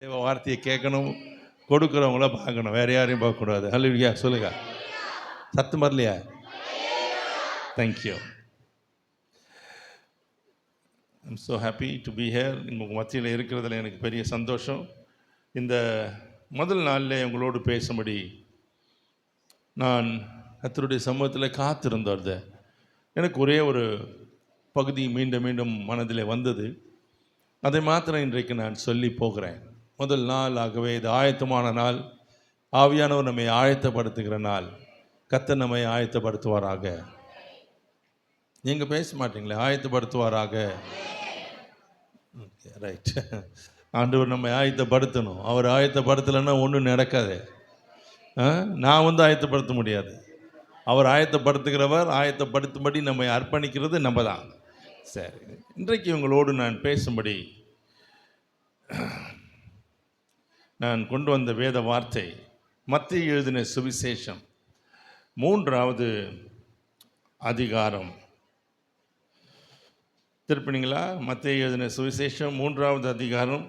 தேவ வார்த்தையை கேட்கணும், கொடுக்குறவங்கள பார்க்கணும், வேற யாரையும் பார்க்கக்கூடாது. ஹல்லேலூயா சொல்லுங்க. சத்தம் வரலையா? Thank you. I'm so happy to be here. உங்கள் மத்தியில் இருக்கிறதுல எனக்கு பெரிய சந்தோஷம். இந்த முதல் நாளில் உங்களோடு பேசும்படி நான் கர்த்தருடைய சமூகத்தில் காத்திருந்தது. எனக்கு ஒரே ஒரு பகுதி மீண்டும் மீண்டும் மனதில் வந்தது. அதை மாத்திரம் இன்றைக்கு நான் சொல்லி போகிறேன். முதல் நாள் ஆகவே இது ஆயத்தமான நாள். ஆவியானவர் நம்மை ஆயத்தப்படுத்துகிற நாள். கர்த்தர் நம்மை ஆயத்தப்படுத்துவாராக. நீங்கள் பேச மாட்டீங்களே, ஆயத்தப்படுத்துவாராக. ரைட். ஆண்டவர் நம்மை ஆயத்தப்படுத்தணும். அவர் ஆயத்தப்படுத்தலைன்னா ஒன்றும் நடக்காது. நான் ஆயத்தப்படுத்த முடியாது. அவர் ஆயத்தப்படுத்துகிறவர். ஆயத்தப்படுத்தும்படி நம்மை அர்ப்பணிக்கிறது நம்ம தான். சரி, இன்றைக்கு உங்களோடு நான் பேசும்படி நான் கொண்டு வந்த வேத வார்த்தை மத்தேயு எழுதின சுவிசேஷம் 3வது அதிகாரம். திருப்பினீங்களா? மத்தேயு எழுதின சுவிசேஷம் 3வது அதிகாரம்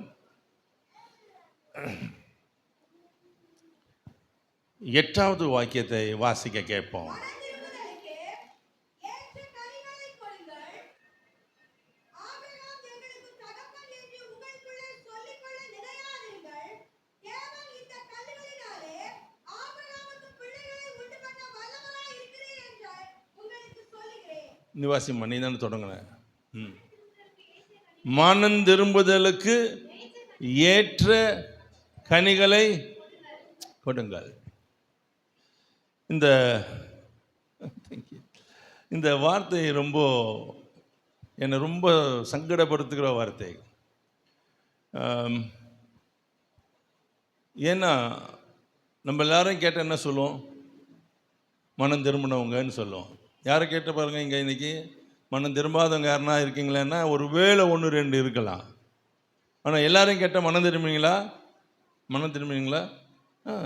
8வது வாக்கியத்தை வாசிக்க கேட்போம். நிவாசி மணி தானே தொடங்கினேன். மனம் திரும்புதலுக்கு ஏற்ற கனிகளை கொடுங்கள். இந்த வார்த்தை என்னை ரொம்ப சங்கடப்படுத்துகிற வார்த்தை. ஏன்னா நம்ம எல்லாரும் கேட்டால் என்ன சொல்லுவோம்? மனம் திரும்பினவங்கன்னு சொல்லுவோம். யாரை கேட்ட பாருங்கள், இங்கே இன்றைக்கி மனம் திரும்பாதவங்க யாருன்னா இருக்கீங்களேன்னா ஒரு வேளை 1-2 இருக்கலாம். ஆனால் எல்லாரையும் கேட்டால் மனம் திரும்பினீங்களா?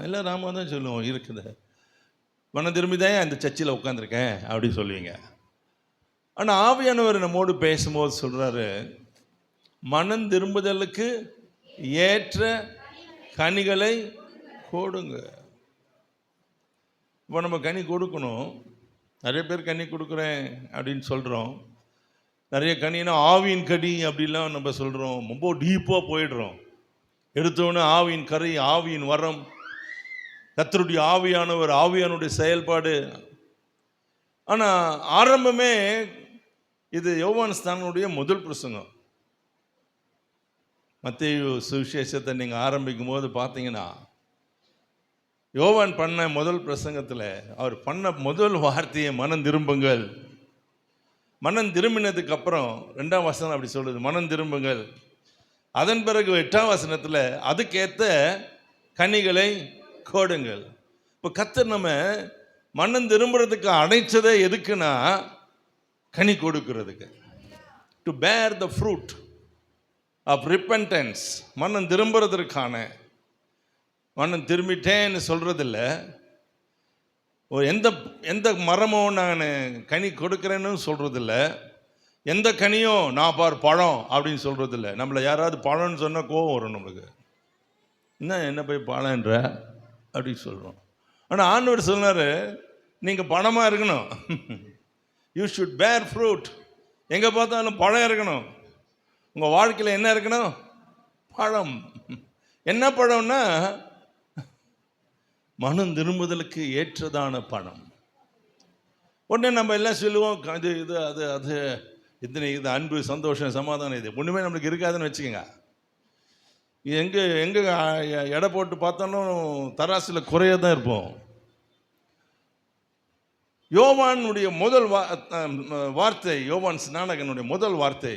எல்லோரும் ராமா தான் சொல்லுவோம். இருக்குது, மனம் திரும்பி தான் அந்த சர்ச்சில் உட்காந்துருக்கேன் அப்படின்னு சொல்லுவீங்க. ஆனால் ஆவியானவர் நம்மோடு பேசும்போது சொல்கிறாரு, மனம் திரும்புதலுக்கு ஏற்ற கனிகளை கொடுங்க. இப்போ நம்ம கனி கொடுக்கணும். நிறைய பேர் கனி கொடுக்குறேன் அப்படின்னு சொல்கிறோம். நிறைய கனினா ஆவியின் கனி அப்படிலாம் நம்ம சொல்கிறோம். ரொம்ப டீப்பாக போயிடுறோம். எடுத்தோன்னே ஆவியின் கரை, ஆவியின் வரம், கர்த்தருடைய ஆவியானவர், ஆவியானுடைய செயல்பாடு. ஆனால் ஆரம்பமே இது யோவான் ஸ்நானனுடைய முதல் பிரசங்கம். மத்தேயு சுவிசேஷத்தை நீங்கள் ஆரம்பிக்கும் போது பார்த்தீங்கன்னா, யோவான் பண்ண முதல் பிரசங்கத்தில் அவர் பண்ண முதல் வார்த்தையை மனம் திரும்புங்கள். மனம் திரும்பினதுக்கு அப்புறம் 2ஆம் வசனம் அப்படி சொல்லுது, மனம் திரும்புங்கள். அதன் பிறகு 8ஆம் வசனத்தில் அதுக்கேற்ற கனிகளை கொடுங்கள். இப்போ கர்த்தர் நம்ம மனம் திரும்புறதுக்கு அடைச்சதை எதுக்குன்னா கனி கொடுக்கிறதுக்கு. டு பேர் த ஃப்ரூட் ஆஃப் ரிப்பென்டன்ஸ். மனம் திரும்புறதற்கான. மனம் திரும்பிட்டேன்னு சொல்கிறதில்ல. எந்த மரமும் நான் கனி கொடுக்குறேன்னு சொல்கிறதில்ல. எந்த கனியும் நான் பார் பழம் அப்படின்னு சொல்கிறதில்ல. நம்மளை யாராவது பழம்னு சொன்னால் கோவம் வரும் நம்மளுக்கு. என்ன போய் பழன்ற அப்படின்னு சொல்கிறோம். ஆனால் ஆண்டவர் சொன்னார், நீங்கள் பழமாக இருக்கணும். யூ ஷுட் பேர் ஃப்ரூட். எங்கே பார்த்தாலும் பழம் இருக்கணும். உங்கள் வாழ்க்கையில் என்ன இருக்கணும்? பழம். என்ன பழம்னா மனம் திரும்புதலுக்கு ஏற்றதான பழம். உடனே நம்ம எல்லாம் சொல்லுவோம், இது அன்பு, சந்தோஷம், சமாதானம், இது ஒன்றுமே நம்மளுக்கு இருக்காதுன்னு வச்சுக்கோங்க. எங்கே எடை போட்டு பார்த்தாலும் தராசில் குறைய தான் இருப்போம். யோவானுடைய முதல் வார்த்தை, யோவான் ஸ்நானகனுடைய முதல் வார்த்தை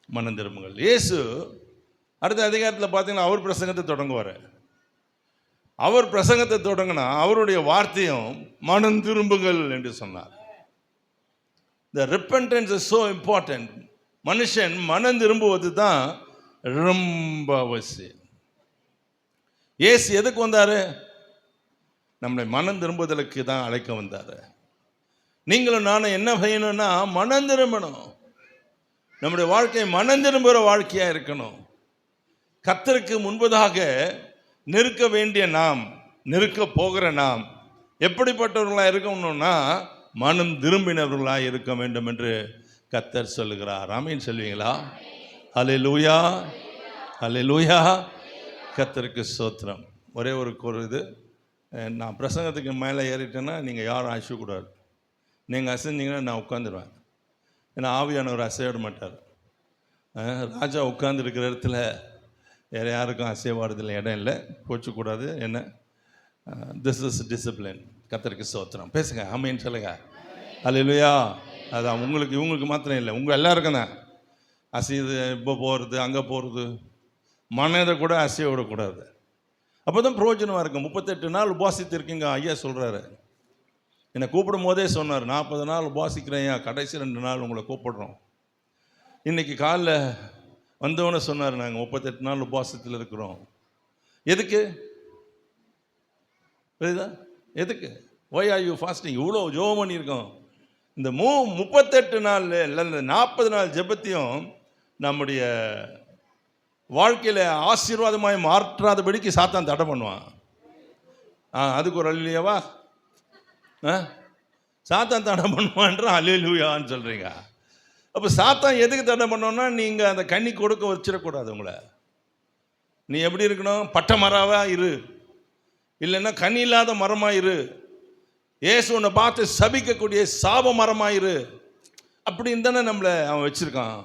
மனம் திரும்புங்கள். இயேசு அடுத்த அதிகாரத்தில் பார்த்தீங்கன்னா அவர் பிரசங்கத்தை தொடங்குவார். அவர் பிரசங்கத்தை தொடங்கினா அவருடைய வார்த்தையும் மனம் திரும்புங்கள் என்று சொன்னார். The repentance is so important. மனுஷன் மனம் திரும்புவது தான் ரொம்ப அவசியம். இயேசு எதுக்கு வந்தார்? நம்மளை மனம் திரும்புதலுக்கு தான் அழைக்க வந்தார். நீங்களும் நானும் என்ன செய்யணும்னா மனம் திரும்பணும். நம்முடைய வாழ்க்கை மனம் திரும்புகிற வாழ்க்கையாக இருக்கணும். கர்த்தருக்கு முன்பதாக நிற்க வேண்டிய நாம், நிற்க போகிற நாம் எப்படிப்பட்டவர்களாக இருக்கணும்னா மனம் திரும்பினவர்களாக இருக்க வேண்டும் என்று கர்த்தர் சொல்லுகிறார். ஆமீன் சொல்வீங்களா? ஹல்லேலூயா, ஹல்லேலூயா. கர்த்தருக்கு ஸ்தோத்திரம். ஒரே ஒரு இது, நான் பிரசங்கத்துக்கு மேலே ஏறிட்டேன்னா நீங்கள் யாரும் அசையக்கூடாது. நீங்கள் அசைஞ்சிங்கன்னா நான் உட்காந்துருவேன். ஏன்னா ஆவியானவர் அசைவிட மாட்டார். ராஜா உட்கார்ந்துருக்கிற இடத்துல வேறு யாருக்கும் அசைவாடுறதில்லை, இடம் இல்லை, போச்சக்கூடாது. என்ன, திஸ் இஸ் டிசிப்ளின். கர்த்தருக்கு ஸ்தோத்திரம். பேசுங்க, ஆமீன் சொல்லுங்க. ஹல்லேலூயா. அதான் உங்களுக்கு இவங்களுக்கு மாத்திரம் இல்லை, உங்கள் எல்லாருக்கும் தான். அசையுது, இப்போ போகிறது, அங்கே போகிறது, மனதை கூட அசைய விடக்கூடாது. அப்போ தான் பிரயோஜனமாக இருக்கும். 38 நாள் உபாசித்து இருக்கீங்க ஐயா சொல்கிறாரு. என்னை கூப்பிடும் போதே சொன்னார், 40 நாள் உபாசிக்கிறேன் ஐயா, கடைசி 2 நாள் உங்களை கூப்பிடுறோம். இன்றைக்கி காலைல வந்தவொன்னே சொன்னார், நாங்கள் 38 நாள் உபாசத்தில் இருக்கிறோம். எதுக்கு புரியுதா? எதுக்கு? Why are you fasting? இவ்வளோ ஜெபம் பண்ணியிருக்கோம். இந்த 38 நாள் இல்லை, 40 நாள் ஜெபத்தையும் நம்முடைய வாழ்க்கையில் ஆசீர்வாதமாய் மாற்றாதபடிக்கு சாத்தான் தடை பண்ணுவான். அதுக்கு ஒரு அல்லேலூயாவா? சாத்தான் தடை பண்ணுவான்ற அல்லேலூயான்னு சொல்கிறீங்க. அப்போ சாத்தான் எதுக்கு தடை பண்ணோன்னா, நீங்கள் அந்த கனி கொடுக்க வச்சிடக்கூடாது. உங்களை நீ எப்படி இருக்கணும்? பட்டை மரமாக இரு, இல்லைன்னா கனி இல்லாத மரமாக இரு. இயேசு உன்னை பார்த்து சபிக்கக்கூடிய சாப மரமாயிரு அப்படின்னு தானே நம்மளை அவன் வச்சுருக்கான்.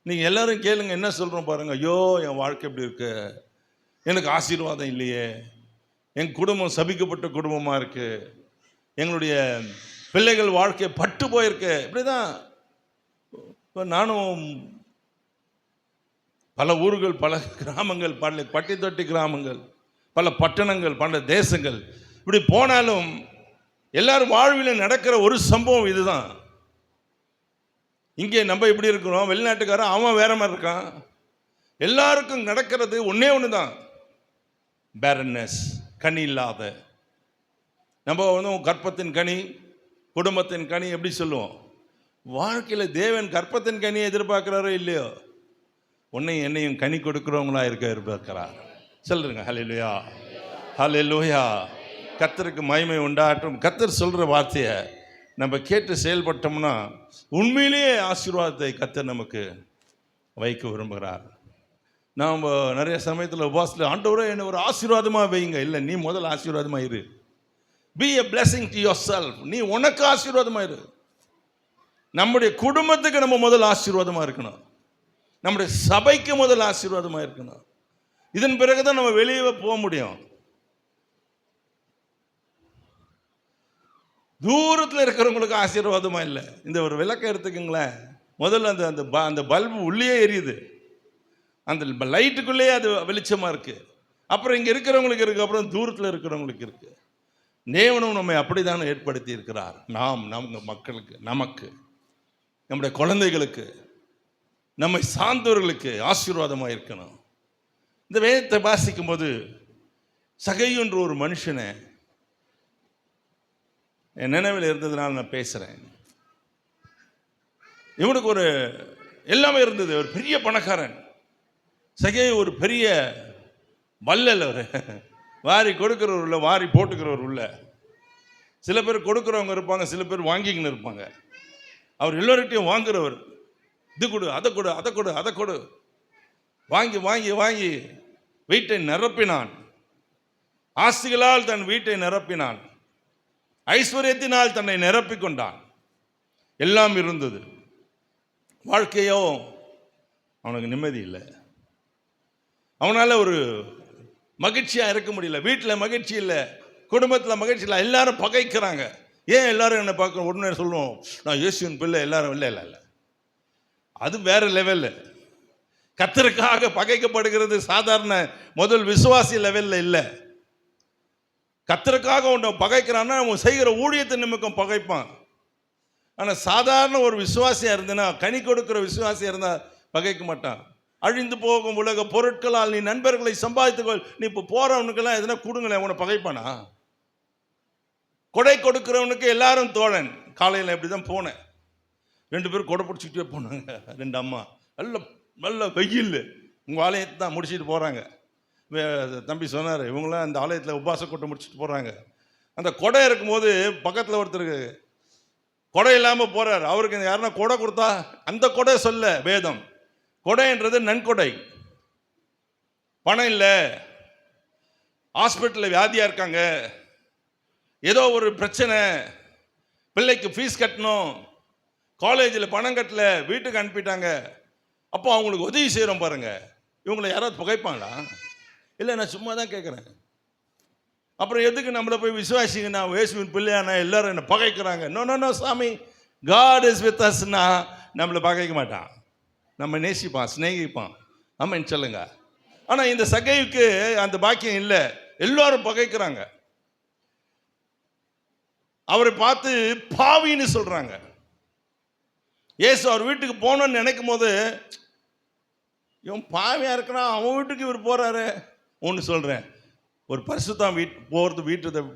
நீங்கள் எல்லோரும் கேளுங்க, என்ன சொல்கிறோம் பாருங்கள். ஐயோ, என் வாழ்க்கை எப்படி இருக்கு, எனக்கு ஆசீர்வாதம் இல்லையே, என் குடும்பம் சபிக்கப்பட்ட குடும்பமாக இருக்குது, எங்களுடைய பிள்ளைகள் வாழ்க்கை பட்டு போயிருக்கு. இப்படி தான். இப்போ நானும் பல ஊர்கள், பல கிராமங்கள், பல பட்டி தொட்டி கிராமங்கள், பல பட்டணங்கள், பல தேசங்கள் இப்படி போனாலும் எல்லாரும் வாழ்வில் நடக்கிற ஒரு சம்பவம் இதுதான். இங்கே நம்ம இப்படி இருக்கிறோம், வெளிநாட்டுக்காரன் அவன் வேற மாதிரி இருக்கான். எல்லாருக்கும் நடக்கிறது ஒன்றே ஒன்று தான், பேரன்னஸ், கனி இல்லாத. நம்ம வந்து கற்பத்தின் கனி, குடும்பத்தின் கனி எப்படி சொல்லுவோம்? வாழ்க்கையில் தேவன் கற்பத்தின் கனியை எதிர்பார்க்குறாரோ இல்லையோ, உன்னையும் என்னையும் கனி கொடுக்குறவங்களா இருக்க எதிர்பார்க்கிறார். சொல்லுங்க ஹல்லேலூயா, ஹல்லேலூயா. கர்த்தருக்கு மகிமை உண்டாட்டும். கர்த்தர் சொல்கிற வார்த்தையை நம்ம கேட்டு செயல்பட்டோம்னா உண்மையிலேயே ஆசீர்வாதத்தை கர்த்தர் நமக்கு வைக்க விரும்புகிறார். நாம் நிறைய சமயத்தில் உபாசத்தில், ஆண்டவரே என்னை ஒரு ஆசீர்வாதமாக வைங்க. இல்லை, நீ முதல் ஆசீர்வாதமாக இரு. B a blessing to your self. நீ உனக்கு ஆசீர்வாதமாக இரு. நம்முடைய குடும்பத்துக்கு நம்ம முதல் ஆசீர்வாதமாக இருக்கணும். நம்முடைய சபைக்கு முதல் ஆசீர்வாதமாக இருக்கணும். இதன் பிறகு தான் நம்ம வெளியே போக முடியும். தூரத்தில் இருக்கிறவங்களுக்கு ஆசீர்வாதமாக இல்லை. இந்த ஒரு விளக்கை எடுத்துக்கங்களேன். முதல்ல அந்த பல்பு உள்ளே எரியுது, அந்த லைட்டுக்குள்ளேயே அது வெளிச்சமாக இருக்குது. அப்புறம் இங்கே இருக்கிறவங்களுக்கு இருக்குது, அப்புறம் தூரத்தில் இருக்கிறவங்களுக்கு இருக்குது. தேவனும் நம்மை அப்படி தானே ஏற்படுத்தி இருக்கிறார். நாம் நம்ம மக்களுக்கு, நமக்கு, நம்முடைய குழந்தைகளுக்கு, நம்மை சார்ந்தவர்களுக்கு ஆசீர்வாதமாக இருக்கணும். இந்த வேதத்தை வாசிக்கும் போது சகையுன்ற ஒரு மனுஷனை என் நினைவில் இருந்ததுனால நான் பேசுகிறேன். இவனுக்கு ஒரு எல்லாமே இருந்தது. ஒரு பெரிய பணக்காரன். சகை ஒரு பெரிய வள்ளல். அவர் வாரி கொடுக்குறவர் உள்ள, வாரி போட்டுக்கிறவர் உள்ள. சில பேர் கொடுக்குறவங்க இருப்பாங்க, சில பேர் வாங்கிக்கின்னு இருப்பாங்க. அவர் எல்லோருகிட்டையும் வாங்குறவர். இது கொடு, அதை கொடு, அதை கொடு, அதை கொடு, வாங்கி வாங்கி வாங்கி வீட்டை நிரப்பினான். ஆஸ்திகளால் தன் வீட்டை நிரப்பினான். ஐஸ்வர்யத்தினால் தன்னை நிரப்பிக் கொண்டான். எல்லாம் இருந்தது. வாழ்க்கையோ அவனுக்கு நிம்மதி இல்லை. அவனால் ஒரு மகிழ்ச்சியாக இருக்க முடியல. வீட்டில் மகிழ்ச்சி இல்லை, குடும்பத்தில் மகிழ்ச்சி இல்லை. எல்லாரும் பகைக்கிறாங்க. ஏன் எல்லாரும் என்னை பார்க்க? உடனே சொல்லுவோம், நான் இயேசுவின் பிள்ளை. எல்லாரும் இல்லை இல்லை இல்லை, அது வேற லெவலில். கர்த்தருக்காக பகைக்கப்படுகிறது சாதாரண முதல் விசுவாசி லெவலில் இல்லை. கர்த்தருக்காக உன்னை பகைக்கிறான்னா அவன் செய்கிற ஊழியத்தை நிமித்தம் பகைப்பான். ஆனால் சாதாரண ஒரு விசுவாசியாக இருந்தேன்னா, கனி கொடுக்குற விசுவாசியாக இருந்தால் பகைக்க மாட்டான். அழிந்து போகும் உலக பொருட்களால் நீ நண்பர்களை சம்பாதித்துக்கொள். நீ இப்போ போகிறவனுக்கெல்லாம் எதனா கொடுங்களேன், உன்னை பகைப்பானா? கொடை கொடுக்குறவனுக்கு எல்லாரும் தோழன். காலையில் இப்படி தான் போனேன். 2 பேரும் கொடை பிடிச்சிக்கிட்டே போனாங்க. 2 அம்மா. நல்ல நல்ல வெயில், உங்கள் ஆலயத்தை தான் முடிச்சுட்டு போகிறாங்க. தம்பி சொன்னார், இவங்களாம் அந்த ஆலயத்தில் உபாச கூட்டம் முடிச்சுட்டு போகிறாங்க. அந்த கொடை இருக்கும்போது பக்கத்தில் ஒருத்தருக்கு கொடை இல்லாமல் போகிறார். அவருக்கு யாருன்னா கொடை கொடுத்தா அந்த கொடை சொல்ல வேதம், கொடைன்றது நன்கொடை. பணம் இல்லை, ஹாஸ்பிட்டலில் வியாதியாக இருக்காங்க, ஏதோ ஒரு பிரச்சனை, பிள்ளைக்கு ஃபீஸ் கட்டணும், காலேஜில் பணம் கட்டல, வீட்டுக்கு அனுப்பிட்டாங்க, அப்போ அவங்களுக்கு உதவி செய்கிறோம் பாருங்க. இவங்களை யாராவது புகைப்பாங்களா? இல்லை, நான் சும்மா தான் கேட்குறேன். அப்புறம் எதுக்கு நம்மளை போய் விசுவாசிங்க, நான் இயேசுவின் பிள்ளையானா எல்லாரும் என்னை பகைக்கிறாங்க? நோ நோ நோ சாமி, காட் இஸ் வித் அஸ்னா நம்மளை பகைக்க மாட்டான், நம்ம நேசிப்பான், சிநேகிப்பான். ஆமாம் சொல்லுங்க. ஆனால் இந்த சகைவுக்கு அந்த பாக்கியம் இல்லை, எல்லாரும் பகைக்கிறாங்க. அவரை பார்த்து பாவின்னு சொல்றாங்க. இயேசு அவர் வீட்டுக்கு போகணும்னு நினைக்கும் போது, இவன் பாவியா இருக்கிறான், அவன் வீட்டுக்கு இவர் போறாரு. ஒன்று சொல்றேன், ஒரு பரிசுத்தம்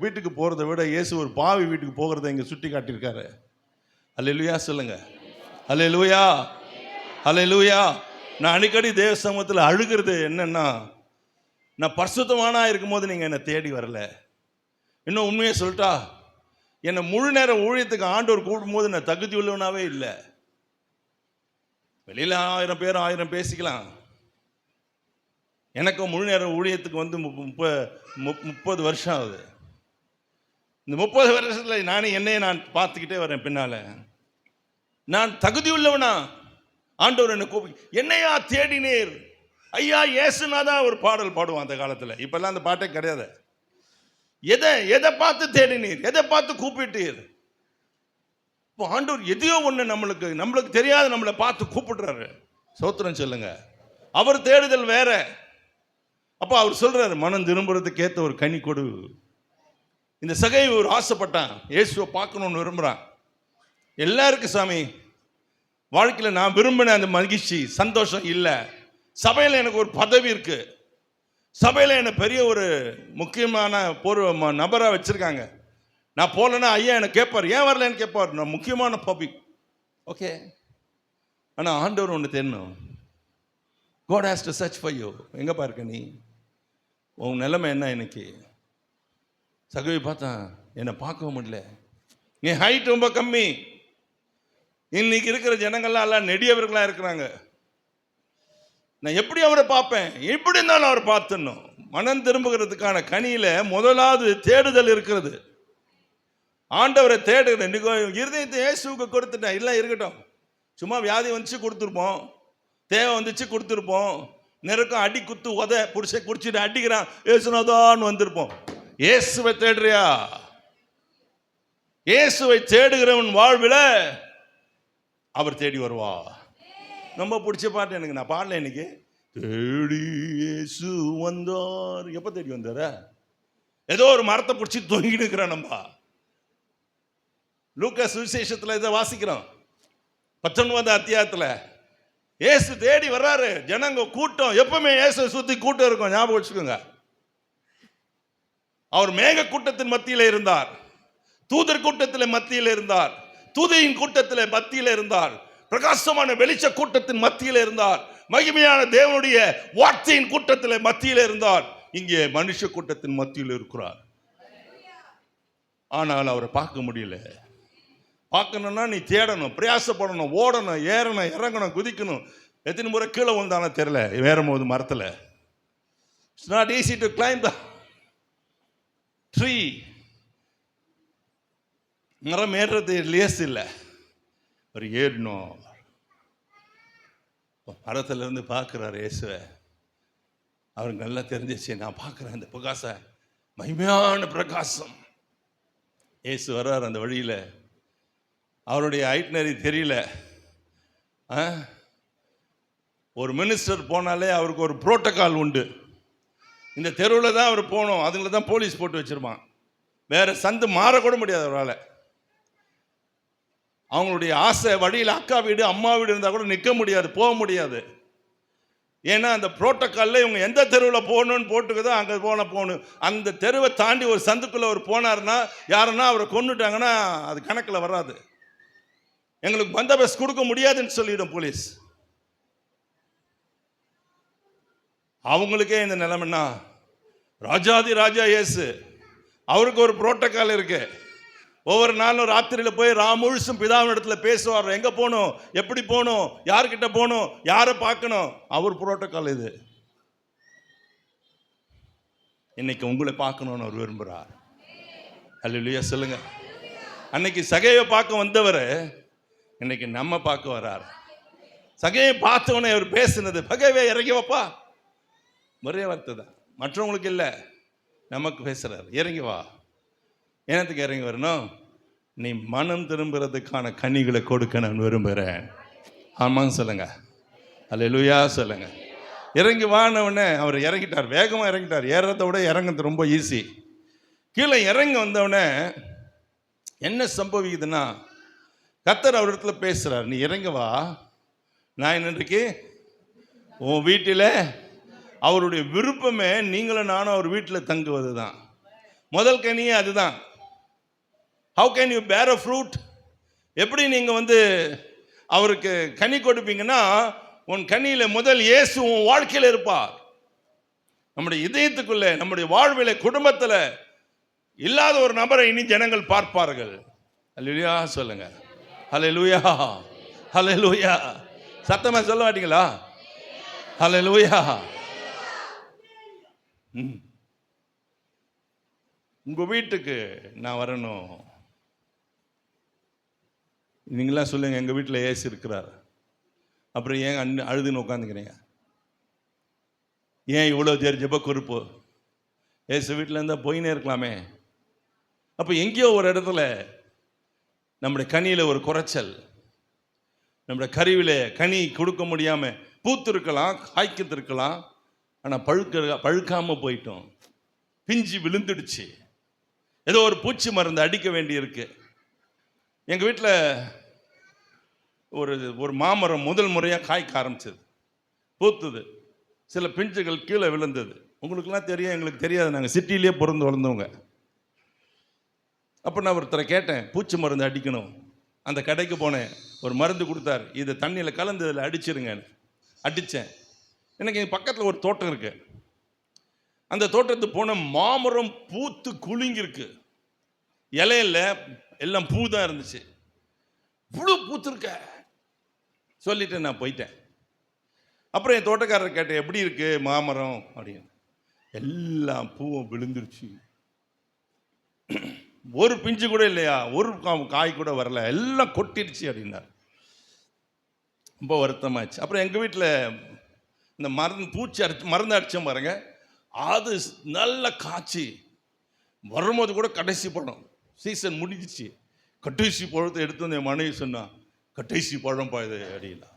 வீட்டுக்கு போறதை விட இயேசு ஒரு பாவி வீட்டுக்கு போகிறத இங்க சுட்டி காட்டியிருக்காரு. அல்லேலூயா சொல்லுங்க, அல்லேலூயா, அல்லேலூயா. நான் அடிக்கடி தேவ சமூகத்தில் அழுகிறது என்னன்னா, நான் பரிசுத்தமானா இருக்கும்போது நீங்க என்னை தேடி வரல. இன்னும் உண்மையை சொல்லிட்டா, என்னை முழு நேரம் ஊழியத்துக்கு ஆண்டவர் கூடும்போது நான் தகுதி உள்ளவனாவே இல்லை. வெளியில் 1000 பேர் 1000 பேசிக்கலாம். எனக்கு முழு நேரம் ஊழியத்துக்கு வந்து 30 வருஷம் ஆகுது. இந்த 30 வருஷத்தில் என்னையே நான் பார்த்துக்கிட்டே வரேன். பின்னால் நான் தகுதி உள்ளவனா? ஆண்டவர் என்னை என்னையா தேடினீர் ஐயா இயேசுனாதான் ஒரு பாடல் பாடுவான் அந்த காலத்தில். இப்பெல்லாம் அந்த பாட்டே கிடையாது. எதை பார்த்து தேடினீர், எதை பார்த்து கூப்பிட்டீர்? இப்போ ஆண்டவர் எதையோ ஒன்று நம்மளுக்கு தெரியாது, நம்மளை பார்த்து கூப்பிடுறாரு. சோத்திரம் சொல்லுங்க. அவர் தேடுதல் வேற. அப்போ அவர் சொல்றாரு, மனம் திரும்புறதுக்கு ஏற்ற ஒரு கனி கொடு. இந்த சகை ஒரு ஆசைப்பட்டான், இயேசுவை பார்க்கணும்னு விரும்புகிறான். எல்லாருக்கும் சாமி வாழ்க்கையில் நான் விரும்பின அந்த மகிழ்ச்சி சந்தோஷம் இல்லை. சபையில் எனக்கு ஒரு பதவி இருக்கு, சபையில் என்னை பெரிய ஒரு முக்கியமான நபராக வச்சிருக்காங்க. நான் போகலன்னா ஐயா என்னை கேட்பார், ஏன் வரலன்னு கேட்பார். நான் முக்கியமான பப்ளிக், ஓகே. ஆனால் ஆண்டவர் ஒன்று தெரியணும், God has to search for you. எங்கே பார்க்க நீ, உன் நிலைமை என்ன? இன்னைக்கு சகவி பார்த்தா என்னை பார்க்கவும் முடியல, என் ஹைட் ரொம்ப கம்மி. இன்னைக்கு இருக்கிற ஜனங்கள்லாம் எல்லாம் நெடியவர்களாக இருக்கிறாங்க. நான் எப்படி அவரை பார்ப்பேன்? எப்படி இருந்தாலும் அவரை பார்த்துடணும். மனம் திரும்புகிறதுக்கான கனியில முதலாவது தேடுதல் இருக்கிறது. ஆண்டவரை தேடுகிறேன். இருதயத்தை இயேசுவுக்கு கொடுத்துட்டேன், இல்லை இருக்கட்டும். சும்மா வியாதி வந்துச்சு கொடுத்துருப்போம், தேவை வந்துச்சு கொடுத்துருப்போம், நெருக்கம் அடி குத்து உத புடிச்ச குடிச்சிட்டு அடிக்கிறான் இயேசுனாதான் வந்திருப்போம். இயேசுவை தேடுறியா? இயேசுவை தேடுகிறவன் வாழ்வில் அவர் தேடி வருவா. ரொம்ப பிடிச்ச பாட்டு எனக்கு, நான் பாடல இன்னைக்கு. தேடி இயேசு வந்தார். எப்போ தேடி வந்தார? ஏதோ ஒரு மரத்தை பிடிச்சி தொங்கிட்டு இருக்கிறான். நம்ம லூக்கா சுவிசேஷத்தில் இதை வாசிக்கிறோம், 19 அத்தியாயத்தில். இயேசு தேடி வர்றாரு, ஜனங்க கூட்டம். எப்பவுமே இயேசு சுத்தி கூட்டம் இருக்கும், ஞாபகம் வச்சுக்கோங்க. அவர் மேக கூட்டத்தின் மத்தியில் இருந்தார், தூதர் கூட்டத்தில் மத்தியில் இருந்தார், தூதையின் கூட்டத்தில் மத்தியில் இருந்தார், பிரகாசமான வெளிச்ச கூட்டத்தின் மத்தியில் இருந்தார், மகிமையான தேவனுடைய வார்த்தையின் கூட்டத்தில் மத்தியில் இருந்தார். இங்கே மனுஷ கூட்டத்தின் மத்தியில் இருக்கிறார். ஆனால் அவரை பார்க்க முடியல. பார்க்கணும்னா நீ தேடணும், பிரயாசப்படணும், ஓடணும், ஏறணும், இறங்கணும், குதிக்கணும். எத்தனை முறை கீழே வந்தானே தெரியல ஏறும் போது மரத்தில். It's not easy to claim the tree. மரம் ஏறுறது லேஸ் இல்லை, ஒரு ஏறணும். மரத்துல இருந்து பார்க்கிறார் இயேசுவை. அவருக்கு நல்லா தெரிஞ்சிச்சு, நான் பார்க்குறேன் இந்த பிரகாச மகிமையான பிரகாசம். இயேசு வர்றார் அந்த வழியில். அவருடைய ஐட்னரி தெரியல. ஒரு மினிஸ்டர் போனாலே அவருக்கு ஒரு புரோட்டோகால் உண்டு. இந்த தெருவில் தான் அவர் போகணும், அதுங்களை தான் போலீஸ் போட்டு வச்சிருப்பான். வேற சந்து மாறக்கூட முடியாது அவரால். அவங்களுடைய ஆசை, வழியில் அக்கா வீடு அம்மா வீடு இருந்தால் கூட நிற்க முடியாது, போக முடியாது. ஏன்னா அந்த புரோட்டோக்காலில் இவங்க எந்த தெருவில் போகணும்னு போட்டுக்குதோ அங்கே போகணும். அந்த தெருவை தாண்டி ஒரு சந்துக்குள்ளே அவர் போனார்னா, யாருன்னா அவரை கொண்டுட்டாங்கன்னா அது கணக்கில் வராது. எங்களுக்கு பந்தோபஸ்து கொடுக்க முடியாதுன்னு சொல்லிடும் போலீஸ். அவங்களுக்கே இந்த நிலைமைன்னா, ராஜாதி ராஜா இயேசு, அவருக்கு ஒரு புரோட்டோக்கால் இருக்கு. ஒவ்வொரு நாளும் ராத்திரியில் போய் முழுசும் பிதாவின் இடத்துல பேசுவார். எங்கே போகணும், எப்படி போகணும், யார்கிட்ட போகணும், யாரை பார்க்கணும், அவர் புரோட்டோக்கால் இது. இன்னைக்கு உங்களை பார்க்கணும்னு அவர் விரும்புகிறார். அல்லேலூயா சொல்லுங்க. அன்னைக்கு சகையை பார்க்க வந்தவர் இன்னைக்கு நம்ம பார்க்க வர்றார். சகையை பார்த்தவனே அவர் பேசுனது, பகைவே இறங்கி வாப்பா, ஒரே வார்த்தை தான், மற்றவங்களுக்கு இல்லை, நமக்கு பேசுறாரு. இறங்கி வா. என்னத்துக்கு இறங்கி வரணும்? நீ மனம் திரும்புறதுக்கான கனிகளை கொடுக்க நான் விரும்புகிறேன். ஆமாங்க சொல்லுங்க. அல்லேலூயா சொல்லுங்க. இறங்கி வானவனே அவர் இறங்கிட்டார், வேகமாக இறங்கிட்டார். ஏறதை விட இறங்குறது ரொம்ப ஈஸி. கீழே இறங்கி வந்தவொடனே என்ன சம்பவிக்குதுன்னா, கர்த்தர் அவர் இடத்துல பேசுகிறார். நீ இறங்க வா, நான் இன்றைக்கு உன் வீட்டில், அவருடைய விருப்பமே நீங்களும் நானும் அவர் வீட்டில் தங்குவது தான். முதல் கனியே அதுதான். ஹவு கேன் யூ பேர் அ ஃப்ரூட்? எப்படி நீங்கள் அவருக்கு கனி கொடுப்பீங்கன்னா, உன் கனியில் முதல் இயேசு உன் வாழ்க்கையில் இருப்பார். நம்முடைய இதயத்துக்குள்ளே, நம்முடைய வாழ்வில், குடும்பத்தில் இல்லாத ஒரு நபரை இனி ஜனங்கள் பார்ப்பார்கள். அல்லேலூயா சொல்லுங்க. அல்லேலூயா, அல்லேலூயா. சத்தமா சொல்ல மாட்டீங்களா? அல்லேலூயா. உங்க வீட்டுக்கு நான் வரணும். நீங்களாம் சொல்லுங்க, எங்க வீட்டில் ஏசு இருக்கிறார், அப்புறம் ஏன் அழுதுன்னு உட்காந்துக்கிறீங்க? ஏன் இவ்வளோ ஜெப குறிப்பு? ஏசு வீட்டில் இருந்தால் போயினே இருக்கலாமே. அப்போ எங்கேயோ ஒரு இடத்துல நம்முடைய கனியில் ஒரு குறைச்சல், நம்முடைய கருவிலே கனி கொடுக்க முடியாமல் பூத்து இருக்கலாம், காய்க்கத்து இருக்கலாம், ஆனால் பழுக்காமல் போயிட்டோம், பிஞ்சு விழுந்துடுச்சு, ஏதோ ஒரு பூச்சி மருந்து அடிக்க வேண்டி இருக்கு. எங்கள் வீட்டில் ஒரு மாமரம் முதல் முறையாக காய்க்க ஆரம்பிச்சது, பூத்துது, சில பிஞ்சுகள் கீழே விழுந்தது. உங்களுக்கெல்லாம் தெரியும், எங்களுக்கு தெரியாது, நாங்கள் சிட்டிலேயே பிறந்து வளர்ந்தவங்க. அப்போ நான் ஒருத்தரை கேட்டேன், பூச்சி மருந்து அடிக்கணும். அந்த கடைக்கு போனேன், ஒரு மருந்து கொடுத்தார், இதை தண்ணியில் கலந்து இதில் அடிச்சிருங்க. அடித்தேன். எனக்கு எங்கள் பக்கத்தில் ஒரு தோட்டம் இருக்கு. அந்த தோட்டத்துக்கு போன மாமரம் பூத்து குலுங்கிருக்கு, இலையில எல்லாம் பூ தான் இருந்துச்சு. இவ்வளோ பூத்துருக்க சொல்லிட்டு நான் போயிட்டேன். அப்புறம் என் தோட்டக்காரர் கேட்டேன், எப்படி இருக்கு மாமரம் அப்படின்னு. எல்லாம் பூவும் விழுந்துருச்சு, ஒரு பிஞ்சு கூட இல்லையா, ஒரு காய் கூட வரல, எல்லாம் கொட்டிடுச்சு அப்படின்னார். ரொம்ப வருத்தமாச்சு. அப்புறம் எங்கள் வீட்டில் இந்த மருந்து அடித்தோம் பாருங்க, அது நல்ல காய்ச்சி வரும்போது கூட கடைசி பழம், சீசன் முடிஞ்சிச்சு, கடைசி பழத்தை எடுத்து வந்து என் மனைவி சொன்னா, கடைசி பழம் இது அப்படின்னா.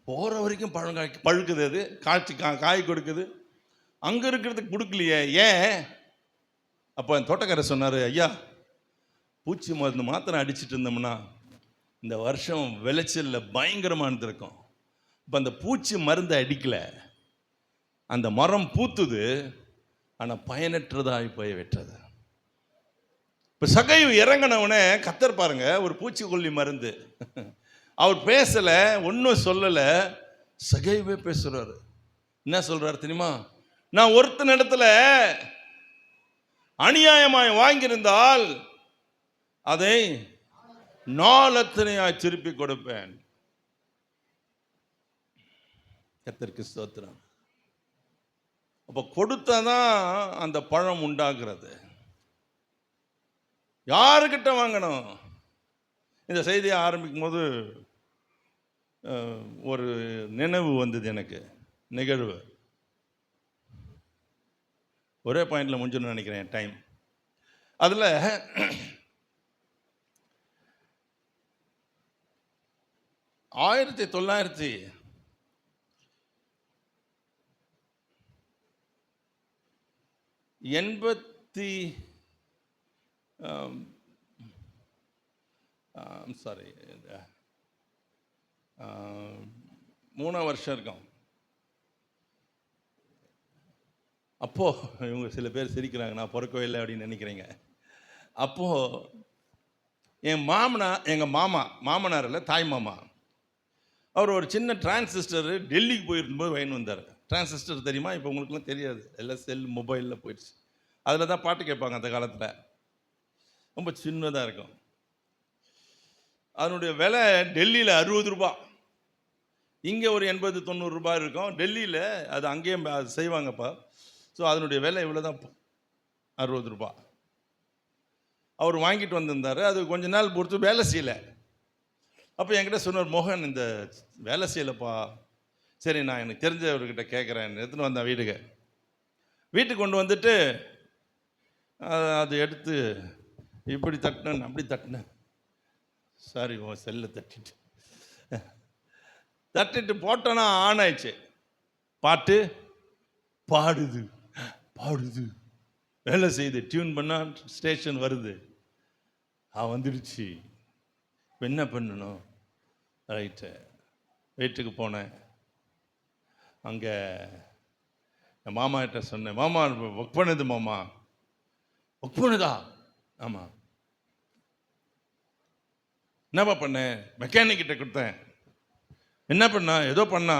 போகிற வரைக்கும் பழம் பழுக்குது, அது காய்ச்சி காய் கொடுக்குது, அங்கே இருக்கிறதுக்கு கொடுக்கலையே, ஏன்? அப்போ என் தோட்டக்காரர் சொன்னார், ஐயா, பூச்சி மருந்து மாத்திரம் அடிச்சுட்டு இருந்தோம்னா இந்த வருஷம் விளைச்சலில் பயங்கரமாக இருந்திருக்கும். இப்போ அந்த பூச்சி மருந்து அடிக்கலை, அந்த மரம் பூத்துது, ஆனால் பயனற்றதாகி போய் விட்டது. இப்போ சகைவு இறங்கினவனே கத்தர் பாருங்க, ஒரு பூச்சிக்கொல்லி மருந்து. அவர் பேசலை, ஒன்றும் சொல்லலை, சகைவே பேசுகிறாரு. என்ன சொல்கிறார் தெரியுமா? நான் ஒருத்தன் இடத்துல அநியாயமாய் வாங்கியிருந்தால் அதை நாலத்தனையாய் திருப்பி கொடுப்பேன். கர்த்தருக்கு ஸ்தோத்திரம். அப்போ கொடுத்தாதான் அந்த பழம் உண்டாகிறது. யாருக்கிட்ட வாங்கணும்? இந்த செய்தியை ஆரம்பிக்கும் போது ஒரு நினைவு வந்தது எனக்கு, நிகழ்வு. ஒரே பாயிண்டில் முடிஞ்சுன்னு நினைக்கிறேன் டைம். அதில் ஆயிரத்தி 3 வருஷம் இருக்கும். அப்போது இவங்க சில பேர் சிரிக்கிறாங்க, நான் பிறக்கவே இல்லை அப்படின்னு நினைக்கிறீங்க. அப்போது எங்கள் மாமனார் இல்லை, தாய் மாமா, அவர் ஒரு சின்ன டிரான்சிஸ்டர் டெல்லிக்கு போயிருக்கும்போது வாங்கிட்டு வந்தார். டிரான்சிஸ்டர் தெரியுமா? இப்போ உங்களுக்குலாம் தெரியாது, எல்லாம் செல் மொபைலில் போயிடுச்சு. அதில் தான் பாட்டு கேட்பாங்க அந்த காலத்தில். ரொம்ப சின்னதாக இருக்கும். அதனுடைய விலை டெல்லியில் 60 ரூபா, இங்கே ஒரு 80-90 ரூபாய் இருக்கும். டெல்லியில் அது அங்கேயும் அது செய்வாங்கப்பா. ஸோ அதனுடைய விலை இவ்வளோ தான், 60 ரூபா. அவர் வாங்கிட்டு வந்திருந்தார். அது கொஞ்ச நாள் பொறுத்து வேலை செய்யலை. அப்போ என்கிட்ட சொன்னார், மோகன் இந்த வேலை செய்யலைப்பா. சரி, நான் எனக்கு தெரிஞ்சவர்கிட்ட கேட்குறேன். எடுத்துன்னு வந்தேன் வீட்டுக்கு கொண்டு வந்துட்டு அது எடுத்து இப்படி தட்டினேன், அப்படி தட்டினேன். சாரி, உன் செல்லை தட்டிட்டு போட்டோன்னா ஆன் ஆயிடுச்சு. பாட்டு பாடுது வேலை செய்யுது. டியூன் பண்ணால் ஸ்டேஷன் வருது. வந்துடுச்சு. இப்போ என்ன பண்ணணும்? ரைட்டு, வீட்டுக்கு போனேன். அங்கே என் மாமா கிட்ட சொன்னேன், மாமா ஒர்க் பண்ணுது, மாமா ஒர்க் பண்ணுதா? ஆமாம். என்னப்பா பண்ணேன்? மெக்கானிக் கிட்ட கொடுத்தேன். என்ன பண்ணா? ஏதோ பண்ணா.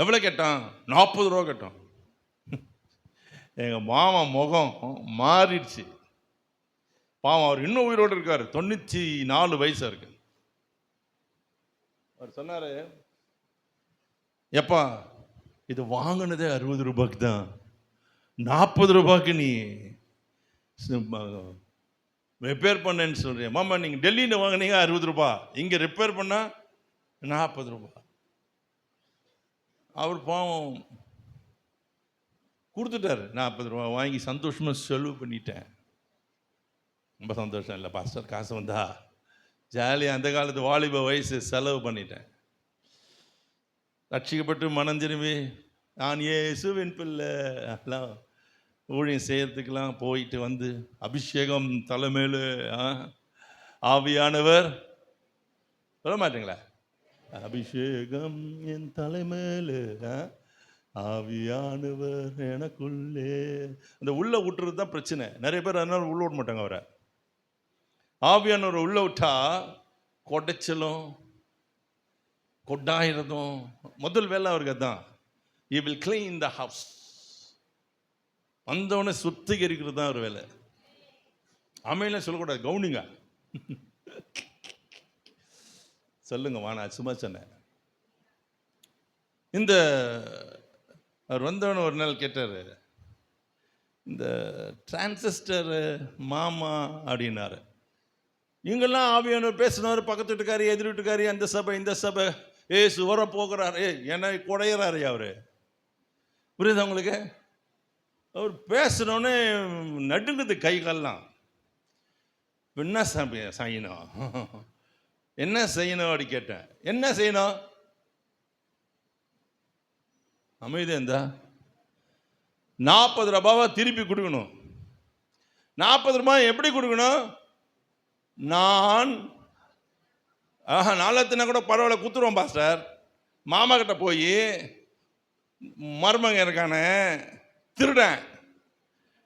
எவ்வளோ கேட்டான்? 40 ரூபா கேட்டான். எங்கள் மாமா முகம் மாறிடுச்சு. பாவம், அவர் இன்னும் உயிரோடு இருக்கார். 94 வயசு இருக்கு. அவர் சொன்னார், எப்பா இது வாங்கினதே 60 ரூபாய்க்கு தான், 40 ரூபாய்க்கு நீ ரிப்பேர் பண்ணேன்னு சொல்கிறேன். மாமா, நீங்கள் டெல்லியில் வாங்கினீங்க 60 ரூபா, இங்கே ரிப்பேர் பண்ணால் 40 ரூபா. அவர் பாவம் கொடுத்துட்டாரு. 40 ரூபா வாங்கி சந்தோஷமாக செலவு பண்ணிட்டேன். ரொம்ப சந்தோஷம் இல்லை பாஸ்டர், காசு வந்தா ஜாலியாக அந்த காலத்து வாலிப வயசு செலவு பண்ணிட்டேன். ரட்சிக்கப்பட்டு மனம் திரும்பி நான் இயேசுவின் பிள்ளை எல்லாம் ஊழியம் செய்யறதுக்கெல்லாம் போயிட்டு வந்து அபிஷேகம் தலைமையில், ஆவியானவர் சொல்ல மாட்டீங்களா? அபிஷேகம் என் தலைமையில், ஆவியானவர் எனக்குள்ளே. அந்த உள்ள விட்டுறது தான் பிரச்சனை. நிறைய பேர் அதனால உள்ள விட மாட்டாங்க அவரை. ஆவியானவர் உள்ள விட்டா கொடைச்சலும் கொட்டாயிரதும் முதல் வேலை அவருக்கு அதுதான். He will clean the house. வந்தவொடனே சுத்திகரிக்கிறது தான் ஒரு வேலை. அமையெல்லாம் சொல்லக்கூடாது, கவுனிங்க சொல்லுங்க. நான் சும்மா சொன்னேன். இந்த அவர் வந்தவன ஒரு நாள் கேட்டார், இந்த டிரான்சிஸ்டர் மாமா அப்படின்னாரு. இங்கெல்லாம் ஆவியானவர் பேசினார். பக்கத்து வீட்டுக்காரி, எதிர் வீட்டுக்காரி, அந்த சபை இந்த சபை, ஏசு வர போகிறாரு, என்னை குடையிறாரு அவரு. புரியுது உங்களுக்கு? அவர் பேசினோன்னே நடுங்குது கை கால்லாம். என்ன செய்யணும், என்ன செய்யணும் அப்படி கேட்டேன். என்ன செய்யணும்? அமைதியா இருந்தா 40 ரூபாவை திருப்பி கொடுக்கணும். 40 ரூபாய் எப்படி கொடுக்கணும்? நான் நாளத்தினா கூட பரவாயில்ல குத்துருவோம் பாஸ்டர். மாமா கிட்ட போய் மருமங்க இருக்கானே திருடன்,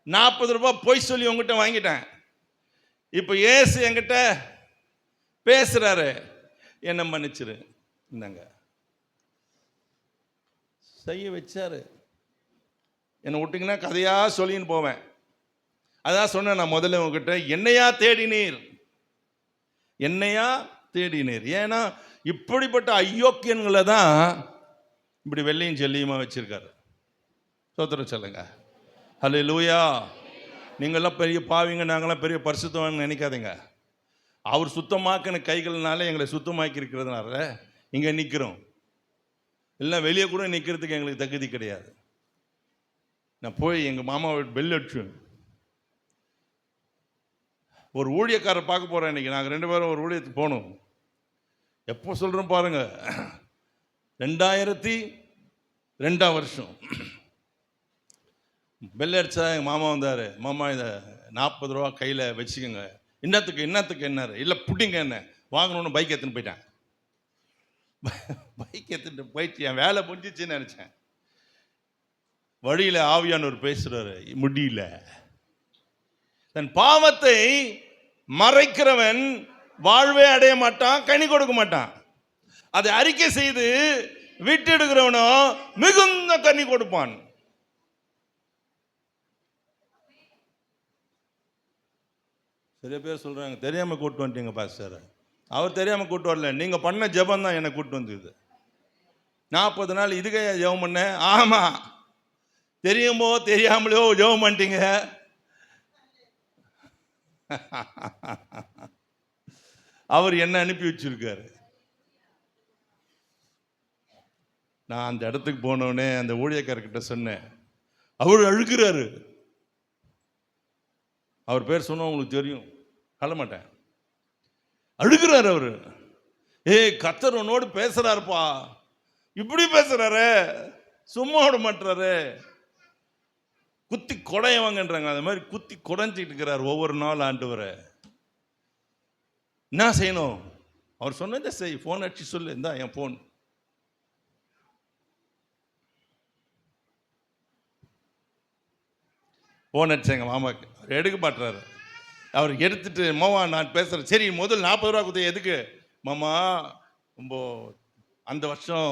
40 ரூபாய் பொய் சொல்லி உங்ககிட்ட வாங்கிட்டேன். இப்போ ஏசு என்கிட்ட பேசுறாரு, என்ன மன்னிச்சிரு, இந்தாங்க. செய்ய வச்சாரு. என்னை விட்டிங்கன்னா கதையாக சொல்லின்னு போவேன். அதான் சொன்னேன் நான் முதல்ல உங்ககிட்ட, என்னையா தேடினீர், என்னையா தேடினீர். ஏன்னா இப்படிப்பட்ட ஐயோக்கியன்களை தான் இப்படி வெள்ளையும் செல்லியுமா வச்சிருக்காரு. சோத்திரம் சொல்லுங்க. ஹல்லேலூயா. நீங்கள்லாம் பெரிய பாவிங்க, நாங்களாம் பெரிய பரிசுத்தவான்னு நினைக்காதீங்க. அவர் சுத்தமாக்கின கைகள்னால எங்களை சுத்தமாக்கி இருக்கிறதுனால இங்கே நிற்கிறோம். இல்லை வெளியே கூட நிற்கிறதுக்கு எங்களுக்கு தகுதி கிடையாது. நான் போய் எங்கள் மாமாவை பெல் அடிச்சு ஒரு ஊழியக்காரர் பார்க்க போகிறேன் இன்றைக்கி. நாங்கள் 2 பேரும் ஒரு ஊழியத்துக்கு போகணும். எப்போ சொல்கிறோம் பாருங்க, 2002 வருஷம் பெல் அடிச்சா எங்கள் மாமா வந்தார். மாமா இதை 40 ரூபா கையில் வச்சுக்கோங்க. என்னத்துக்கு என்னாரு? இல்லை புட்டிங்க என்ன வாங்கணுன்னு பைக் எடுத்துன்னு போயிட்டேன். பைக் எடுத்துட்டு போயிட்டு என் வேலை முடிஞ்சிச்சுன்னு நினச்சேன். வழியில் ஆவியானவர் பேசுகிறாரு, முடியல. தன் பாவத்தை மறைக்கிறவன் வாழ்வே அடைய மாட்டான், கனி கொடுக்க மாட்டான். அதை அறிக்கை செய்து விட்டு எடுக்கிறவனோ மிகுந்த கனி கொடுப்பான். சில பேர் சொல்றாங்க, தெரியாம கூட்டு வந்துட்டீங்க பாஸ்டர். அவர் தெரியாம கூட்டு வரல, நீங்க பண்ண ஜெபம் தான் என்னை கூட்டு வந்தது. 40 நாள் இதுக்கே ஜெபம் பண்ண. ஆமா, தெரியுமோ தெரியாமலையோ ஜெபம் பண்ணிட்டீங்க. அவர் என்ன அனுப்பி வச்சிருக்காரு. நான் அந்த இடத்துக்கு போனோடனே அந்த ஊழியக்காரர்கிட்ட சொன்னேன், அவர் அழுகிறாரு. அவர் பேர் சொன்னா உங்களுக்கு தெரியும், சொல்ல மாட்டேன். அழுகிறாரு அவரு. கர்த்தர் உன்னோடு பேசுறாருப்பா. இப்படி பேசுறாரு, சும்மா விட மாட்டாரு. குத்தி கொடையவங்கன்றாங்க, அது மாதிரி குத்தி கொடைஞ்சிட்டு இருக்கிறார் ஒவ்வொரு நாள் ஆண்டவரை. என்ன செய்யணும்? அவர் சொன்னதை செய். போன் அடிச்சு சொல்லு, இந்தா என் போன். போன் அடிச்சு எங்கள் மாமாக்கு, அவர் எடுக்க மாட்டுறாரு. அவர் எடுத்துட்டு, மாமா நான் பேசுகிறேன். சரி, முதல் 40 ரூபா கொடுத்து. எதுக்கு மாமா? ரொம்ப அந்த வருஷம்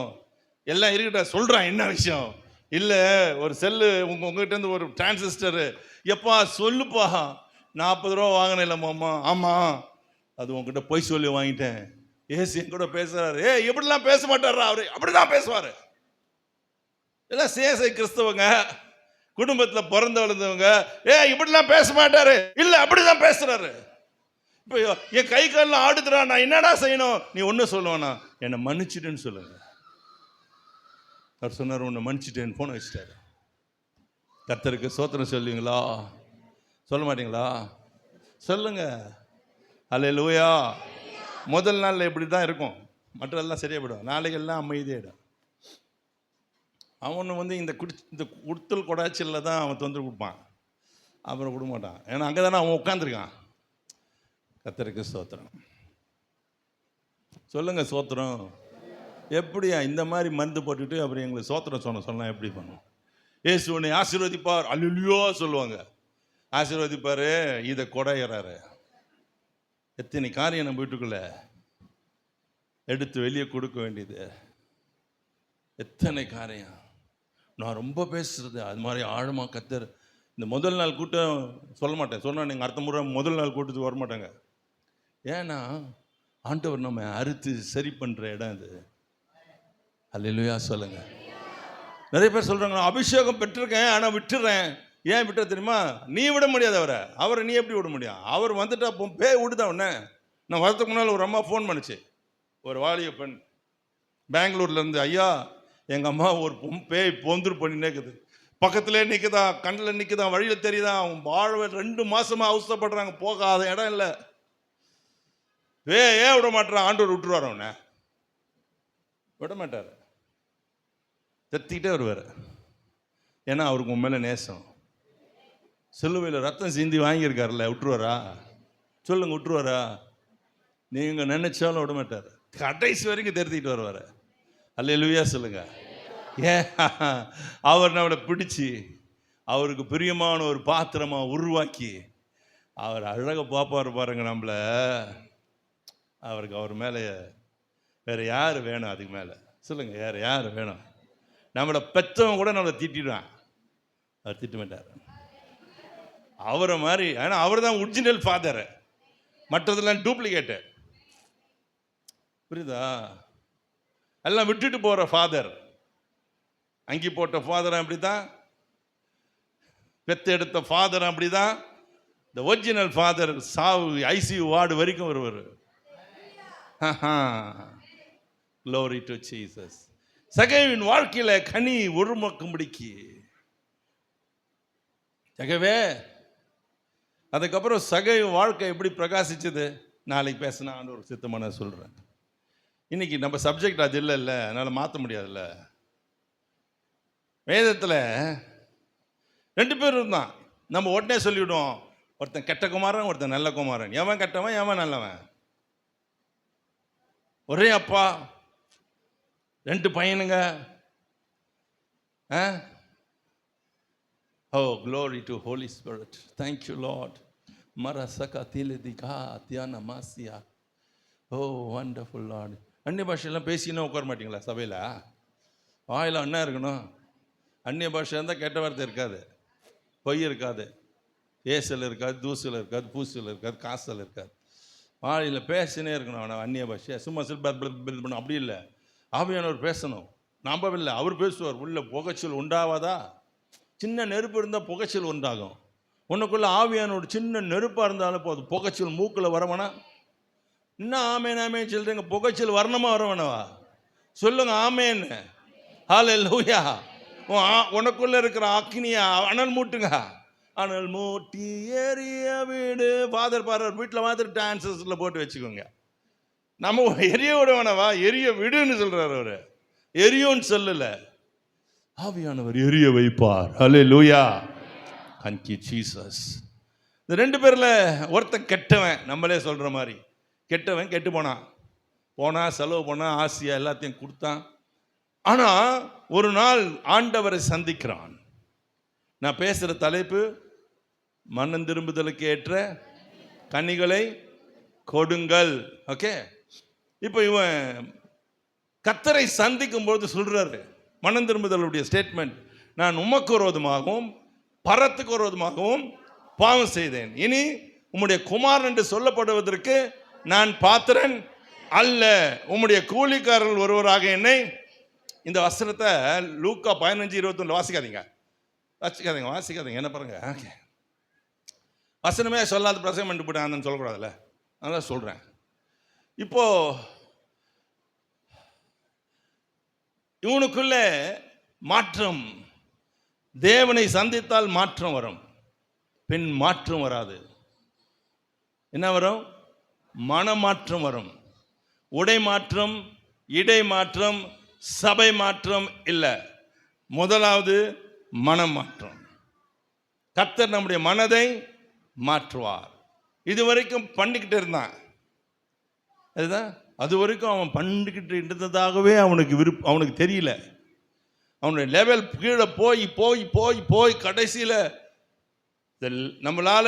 எல்லாம் இருக்கட்ட சொல்கிறான். என்ன விஷயம்? இல்லை, ஒரு செல்லு உங்ககிட்டேருந்து ஒரு டிரான்சிஸ்டரு. எப்பா சொல்லுப்பா. 40 ரூபா வாங்கினேன். இல்லை மாமா. ஆமாம், அது உங்ககிட்ட போய் சொல்லி வாங்கிட்டேன். ஏசி என் கூட பேசுகிறாரு. எப்படிலாம் பேச மாட்டாரா அவரு? அப்படிதான் பேசுவார். எல்லாம் சேசை கிறிஸ்தவங்க, குடும்பத்தில் பிறந்து வளர்ந்தவங்க. இப்படிலாம் பேச மாட்டாரு. இல்லை, அப்படிதான் பேசுறாரு. இப்போ என் கை கால்லாம் ஆடுதுரா, நான் என்னடா செய்யணும்? நீ ஒன்றும் சொல்லுவானா, என்னை மன்னிச்சிட்டுன்னு சொல்லுங்க. அவர் சொன்னார், உன்னை மன்னிச்சிட்டேன்னு போன வச்சுட்டாரு. கர்த்தருக்கு ஸ்தோத்திரம் சொல்லுவீங்களா? சொல்ல மாட்டீங்களா? சொல்லுங்க. அல்லேலூயா. முதல் நாளில் இப்படி தான் இருக்கும், மற்றெல்லாம் சரியா போயிடும். நாளைக்கு எல்லாம் அமைதியாயிடும். அவனு இந்த குடுத்தல் கொடாச்சலில் தான் அவன் தொந்தரவு கொடுப்பான். அப்புறம் கொடுக்க மாட்டான். ஏன்னா அங்கே தானே அவன் உட்காந்துருக்கான். கர்த்தருக்கு ஸ்தோத்திரம் சொல்லுங்க. ஸ்தோத்திரம். எப்படியா இந்த மாதிரி மருந்து போட்டுட்டு அப்புறம் எங்களுக்கு ஸ்தோத்திரம் சொன்னா எப்படி பண்ணும்? ஏசு உன்னை ஆசீர்வதிப்பார். அல்லேலூயா சொல்லுவாங்க. ஆசீர்வதிப்பார். இதை கொடையிறாரு. எத்தனை காரியம் நம்ம வீட்டுக்குள்ள எடுத்து வெளியே கொடுக்க வேண்டியது. எத்தனை காரியம். நான் ரொம்ப பேசுறது அது மாதிரி ஆழமாக கர்த்தர். இந்த முதல் நாள் கூட்டம் சொல்ல மாட்டேன். சொன்னால் நீங்கள் அடுத்த முறை முதல் நாள் கூட்டத்துக்கு வர மாட்டாங்க. ஏன்னா ஆண்டவர் நம்ம அறுத்து சரி பண்ணுற இடம் அது. அல்லேலூயா சொல்லுங்க. நிறைய பேர் சொல்கிறாங்க, நான் அபிஷேகம் பெற்றிருக்கேன் ஆனால் விட்டுறேன். ஏன் விட்டுற தெரியுமா? நீ விட முடியாது அவரை நீ எப்படி விட முடியும்? அவர் வந்துட்டா பேய் விடுதான் உடனே. நான் வரதுக்கு முன்னால் ஒரு அம்மா ஃபோன் பண்ணிச்சு. ஒரு வாலிய பெண் பெங்களூர்லேருந்து, ஐயா எங்கள் அம்மா ஒரு பேய் பொந்துரு பண்ணினே இருக்குது. பக்கத்துலேயே நிற்குதான், கண்ணில் நிற்குதான், வழியில் தெரியுதான். அவங்க வாழ்வை 2 மாதமாக அவசரப்படுறாங்க. போகாத இடம் இல்லை. ஏன் விட மாட்டான்? ஆண்டவர் விட்டுருவார். அவனை விட மாட்டார். தெத்திக்கிட்டே வருவார். ஏன்னா அவருக்கு உன் மேலே நேசம். சிலுவையில் ரத்தம் சிந்தி வாங்கியிருக்காருல்ல, விட்டுருவாரா? சொல்லுங்க, விட்டுருவாரா? நீங்கள் நினைச்சாலும் விட மாட்டார். கடைசி வரைக்கும் தெரிஞ்சுக்கிட்டு வருவார். அல்லேலூயா சொல்லுங்க. ஏன்? அவர் நம்மளை பிடிச்சி அவருக்கு பிரியமான ஒரு பாத்திரமாக உருவாக்கி அவர் அழகாக பார்ப்பார் பாருங்க நம்மளை. அவருக்கு அவர் மேலே வேற யார் வேணும்? அதுக்கு மேலே சொல்லுங்க, வேற யார் வேணும்? நம்மளை பெற்றவங்க கூட நம்மளை திட்டிடுவான். அவர் திட்ட மாட்டார். அவரை மாதிரி. ஏன்னா அவர் தான் ஒரிஜினல் ஃபாதர், மற்றதெல்லாம் டூப்ளிகேட்டு. புரியுதா? எல்லாம் விட்டுட்டு போகிற ஃபாதர். அங்கி போட்ட ஃபாதர் அப்படி தான், பெத்த எடுத்த ஃபாதர் அப்படி தான். இந்த ஒரிஜினல் ஃபாதர் சாவு ஐசியூ வார்டு வரைக்கும் வருவார். Glory to Jesus. சகைவின் வாழ்க்கையில கனி உருமக்கும்படிக்கு சகவே. அதுக்கப்புறம் சகை வாழ்க்கை எப்படி பிரகாசிச்சது நாளைக்கு பேசினா ஒரு சித்தமான சொல்கிறேன். இன்னைக்கு நம்ம சப்ஜெக்ட் அது இல்லைல்ல, அதனால் மாற்ற முடியாதுல்ல. வேதத்தில் 2 பேர் இருந்தான். நம்ம உடனே சொல்லிவிடுவோம், ஒருத்தன் கெட்ட குமாரன், ஒருத்தன் நல்ல குமாரன். எவன் கெட்டவன், எவன் நல்லவன்? ஒரே அப்பா, 2 பையனுங்க. Oh, glory to Holy Spirit. Thank you, Lord. Marasaka tiledika tiana masia. Oh, wonderful Lord. அந்நிய பாஷையெல்லாம் பேசினா உட்கார மாட்டீங்களா சபையில்? வாயில் என்ன இருக்கணும்? அந்நிய பாஷை இருந்தால் கெட்ட வார்த்தை இருக்காது, பொய் இருக்காது, ஏசல் இருக்காது, தூசல் இருக்காது, பூசல் இருக்காது, காசல் இருக்காது. வாயில் பேசினே இருக்கணும். அவனை அந்நிய பாஷையை சும்மா பண்ணணும் அப்படி இல்லை. ஆவியானவர் பேசணும். நம்பவில்லை, அவர் பேசுவார். உள்ள புகைச்சல் உண்டாவாதா? சின்ன நெருப்பு இருந்தால் புகைச்சல் உண்டாகும். உனக்குள்ள ஆவியானோட சின்ன நெருப்பாக இருந்தாலும் போதும், புகைச்சல் மூக்கில் வரவனா? இன்னும் ஆமேன் ஆமேன்னு சொல்கிறீங்க, புகைச்சல் வரணுமா வரவனவா? சொல்லுங்க ஆமேன்னு. ஹல்லேலூயா. உனக்குள்ள இருக்கிற அக்னியை அனல் மூட்டுங்க. அனல் மூட்டி எரிய வீடு. ஃபாதர் பாடுற வீட்டில் மாதிரி டான்சஸில் போட்டு வச்சுக்கோங்க. நம்ம எரிய விடுவானவா? எரிய விடுன்னு சொல்கிறார் அவர், எரியோன்னு சொல்லலை. ஆவியானவர் எரிய வைப்பார். ஹல்லேலூயா. Thank you Jesus. இந்த 2 பேரில் ஒருத்தன் கெட்டவன், நம்மளே சொல்கிற மாதிரி கெட்டவன். கெட்டு போனான், செலவு பண்ணான், ஆசையாக எல்லாத்தையும் கொடுத்தான். ஆனால் ஒரு நாள் ஆண்டவரை சந்திக்கிறான். நான் பேசுகிற தலைப்பு மனம் திரும்புதலுக்கு ஏற்ற கனிகளை கொடுங்கள். ஓகே. இப்போ இவன் கர்த்தரை சந்திக்கும் பொழுது சொல்கிறாரு, மனம் திரும்புதலுடைய ஸ்டேட்மெண்ட், நான் உமக்கு விரோதமாகவும் பரத்துக்கு விரோதமாகவும் பாவம் செய்தேன். இனி உம்முடைய குமாரன் என்று சொல்லப்படுவதற்கு நான் பாத்திரன் அல்ல. உம்முடைய கூலிக்காரர்கள் ஒருவராக என்னை. இந்த வசனத்தை லூக்கா 15:21 வாசிக்காதீங்க. என்ன பாருங்க. ஓகே, வசனமே சொல்லாத பிரசங்கம் பண்ணி போட்டாங்கன்னு சொல்லக்கூடாதுல்ல, அதனால சொல்கிறேன். இப்போ இவனுக்குள்ள மாற்றம், தேவனை சந்தித்தால் மாற்றம் வரும், பின் மாற்றம் வராது. என்ன வரும்? மனமாற்றம் வரும். உடை மாற்றம், இடை மாற்றம், சபை மாற்றம் இல்லை. முதலாவது மனமாற்றம். கர்த்தர் நம்முடைய மனதை மாற்றுவார். இதுவரைக்கும் பண்ணிக்கிட்டு இருந்தான், அதுதான் அது வரைக்கும் அவன் பண்ணிக்கிட்டு இருந்ததாகவே அவனுக்கு தெரியல. அவனுடைய லெவல் கீழே போய் போய் போய் போய் கடைசியில் நம்மளால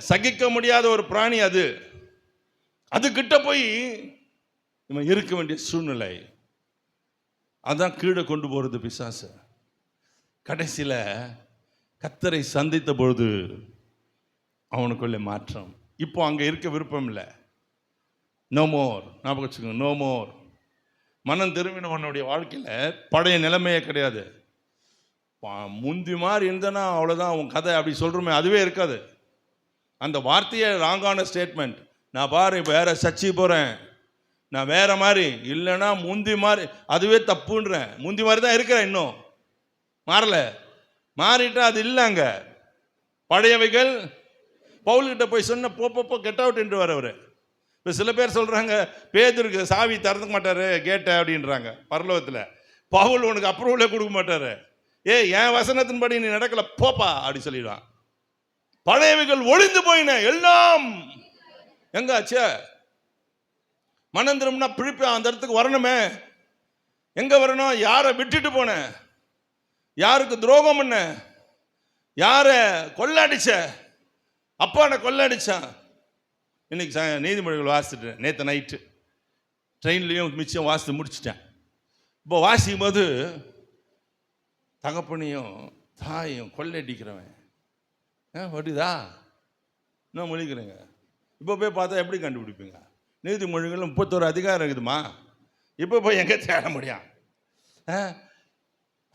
சகிக்க முடியாத ஒரு பிராணி அது கிட்ட போய் நம்ம இருக்க வேண்டிய சூழ்நிலை. அதான் கீழே கொண்டு போகிறது பிசாசு. கடைசியில் கர்த்தரை சந்தித்த பொழுது அவனுக்குள்ளே மாற்றம். இப்போ அங்கே இருக்க விருப்பம் இல்லை. No more. ஞாபகம் வச்சுக்கோங்க, நோ மோர். மனம் திரும்பினவனுடைய வாழ்க்கையில் பழைய நிலைமையே கிடையாது. முந்தி மாதிரி இருந்தனா அவ்வளோதான் அவன் கதை. அப்படி சொல்கிறோமே, அதுவே இருக்காது. அந்த வார்த்தையே ராங்கான ஸ்டேட்மெண்ட். நான் பாரு வேற சர்ச்சை போகிறேன், நான் வேற மாதிரி இல்லைன்னா முந்தி மாதிரி, அதுவே தப்புன்றேன். முந்தி மாதிரி தான் இருக்கிறேன், இன்னும் மாறலை. மாறிட்டா அது இல்லைங்க. பழையவைகள் பவுல்கிட்ட போய் சொன்ன போ கெட் அவுட் என்று வரவர். இப்போ சில பேர் சொல்கிறாங்க, பேதுருக்கு சாவி திறந்துக்க மாட்டார் கேட்டை அப்படின்றாங்க பரலோகத்தில். பவுல் உனக்கு அப்ரூவலே கொடுக்க மாட்டார். என் வசனத்தின்படி நீ நடக்கல போப்பா அப்படி சொல்லிடுவான். பழையவைகள் ஒளிந்து போயின, எல்லாம் எங்க ஆச்சே? மனம் திரும்பினா பிடிப்ப அந்த இடத்துக்கு வரணுமே. எங்க வரணும்? யாரை விட்டுட்டு போன, யாருக்கு துரோகம் பண்ண, யாரை கொள்ளடிச்ச, அப்பானை கொள்ளடிச்சான். இன்னைக்கு நீதிமொழிகள் வாசிச்சுட்டேன். நேற்று நைட்டு ட்ரெயின்லேயும் மிச்சம் வாசித்து முடிச்சிட்டேன். இப்போ வாசிக்கும் போது தகப்பனையும் தாயும் கொள்ளடிக்கிறவன் வடிதா நான் மொழிக்கிறேங்க. இப்போ போய் பார்த்தா எப்படி கண்டுபிடிப்பீங்க? நீதிமொழிகள் 31 அதிகாரம் இருக்குதுமா. இப்போ போய் எங்கே தேட முடியும்?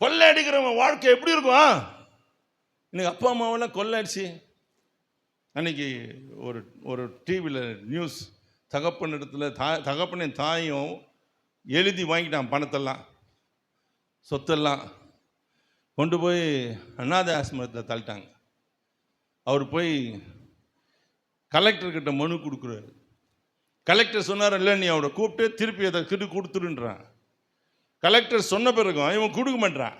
கொள்ளடிக்கிறவன் வாழ்க்கை எப்படி இருக்கும்? இன்னைக்கு அப்பா அம்மாவெல்லாம் கொள்ளடிச்சு, அன்னைக்கு ஒரு டிவியில் நியூஸ், தகப்பனின் தாயும் எழுதி வாங்கிட்டான் பணத்தெல்லாம், சொத்தெல்லாம் கொண்டு போய் அநாத ஆசிரமத்தில் தள்ளிட்டாங்க. அவர் போய் கலெக்டர்கிட்ட மனு கொடுக்குறாரு. கலெக்டர் சொன்னார், இல்லை நீ அவரை கூப்பிட்டு திருப்பி அதை கொடுத்துருன்றான். கலெக்டர் சொன்ன பிறகும் இவன் கொடுக்க மாட்டான்.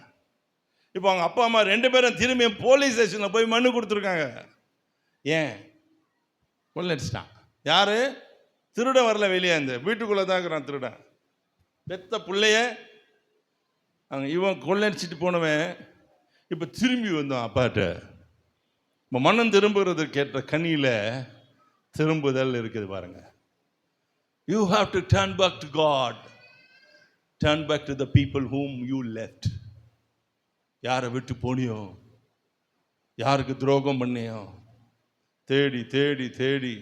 இப்போ அவங்க அப்பா அம்மா 2 பேரும் திரும்பி போலீஸ் ஸ்டேஷனில் போய் மனு கொடுத்துருக்காங்க. ஏன்? கொள்ளடிச்சிட்டான். யாரு? திருடன் வரல, வெளியே இந்த வீட்டுக்குள்ளே தான் இருக்கிறான் திருடன். பெத்த பிள்ளைய அங்கே இவன் கொள்ளடிச்சிட்டு போனவன் இப்போ திரும்பி வந்தான் அப்பாட்ட. இப்போ மனம் திரும்புகிறதுக்கு ஏற்ற கனியில் திரும்புதல் இருக்குது பாருங்க. You have to turn back to God. Turn back to the people whom you left. யாரை விட்டு போனியோ, யாருக்கு துரோகம் பண்ணியோ, தேடி தேடி தேடி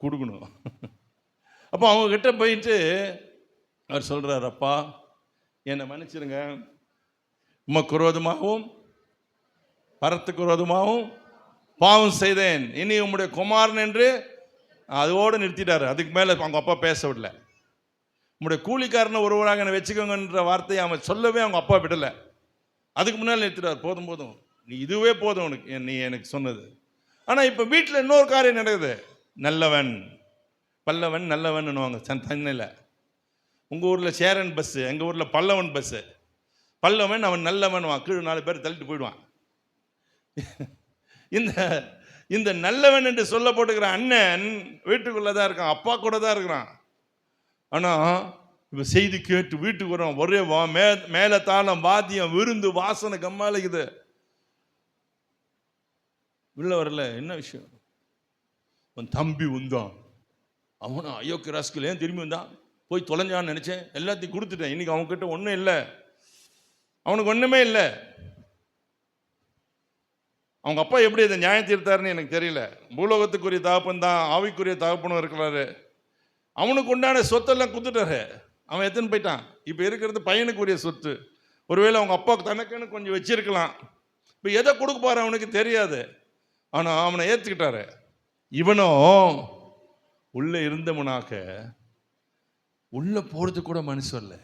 கொடுக்கணும். அப்போ அவங்க கிட்ட போயிட்டு அவர் சொல்றார், அப்பா என்னை மன்னிச்சிருங்க, உமக்கு விரோதமாகவும் பரத்துக்கு விரோதமாகவும் பாவம் செய்தேன், இனி உம்முடைய குமாரன் என்று அதோடு நிறுத்திட்டாரு. அதுக்கு மேலே அவங்க அப்பா பேச விடல. உம்முடைய கூலிக்காரனை ஒருவராக என்னை வச்சுக்கோங்கன்ற வார்த்தையை அவன் சொல்லவே அவங்க அப்பா விடலை. அதுக்கு முன்னால் நிறுத்திட்டார். போதும் போதும், நீ இதுவே போதும் உனக்கு, நீ எனக்கு சொன்னது. ஆனால் இப்போ வீட்டில் இன்னொரு காரியம் நடக்குது. நல்லவன் பல்லவன் நல்லவன்னுவாங்க தண்ணியில். உங்கள் ஊரில் சேரன் பஸ்ஸு, எங்கள் ஊரில் பல்லவன் பஸ்ஸு. பல்லவன் அவன் நல்லவன், கீழே 4 பேர் தள்ளிட்டு போயிடுவான். இந்த இந்த நல்லவன் என்று சொல்ல போட்டுக்கிற அண்ணன் வீட்டுக்குள்ளே தான் இருக்கான், அப்பா கூட தான் இருக்கிறான். ஆனால் இப்போ செய்தி கேட்டு வீட்டுக்கு வரோம், ஒரே மேலே தாளம் வாத்தியம் விருந்து வாசனை கம்மாளிக்குது. உள்ள வரல, என்ன விஷயம்? உன் தம்பி வந்தான், அவனா அயோக்கிய ராஸ்கல், ஏன் திரும்பி வந்தான்? போய் தொலைஞ்சான்னு நினச்சேன், எல்லாத்தையும் கொடுத்துட்டேன், இன்னைக்கு அவன்கிட்ட ஒன்றும் இல்லை, அவனுக்கு ஒன்றுமே இல்லை. அவங்க அப்பா எப்படி இதை நியாயம் தீர்த்தாருன்னு எனக்கு தெரியல. பூலோகத்துக்குரிய தகப்பன் தான், ஆவிக்குரிய தகப்பனும் இருக்கிறாரு. அவனுக்கு உண்டான சொத்தெல்லாம் கொடுத்துட்டாரு, அவன் எத்தனை போயிட்டான். இப்போ இருக்கிறது பையனுக்குரிய சொத்து. ஒருவேளை அவங்க அப்பா தனக்குன்னு கொஞ்சம் வச்சிருக்கலாம். இப்போ எதை கொடுக்க போற அவனுக்கு தெரியாது. ஆனால் அவனை ஏற்றுக்கிட்டாரு. இவனும் உள்ளே இருந்தவனாக்க உள்ளே போகிறது கூட மனுஷன் இல்லை.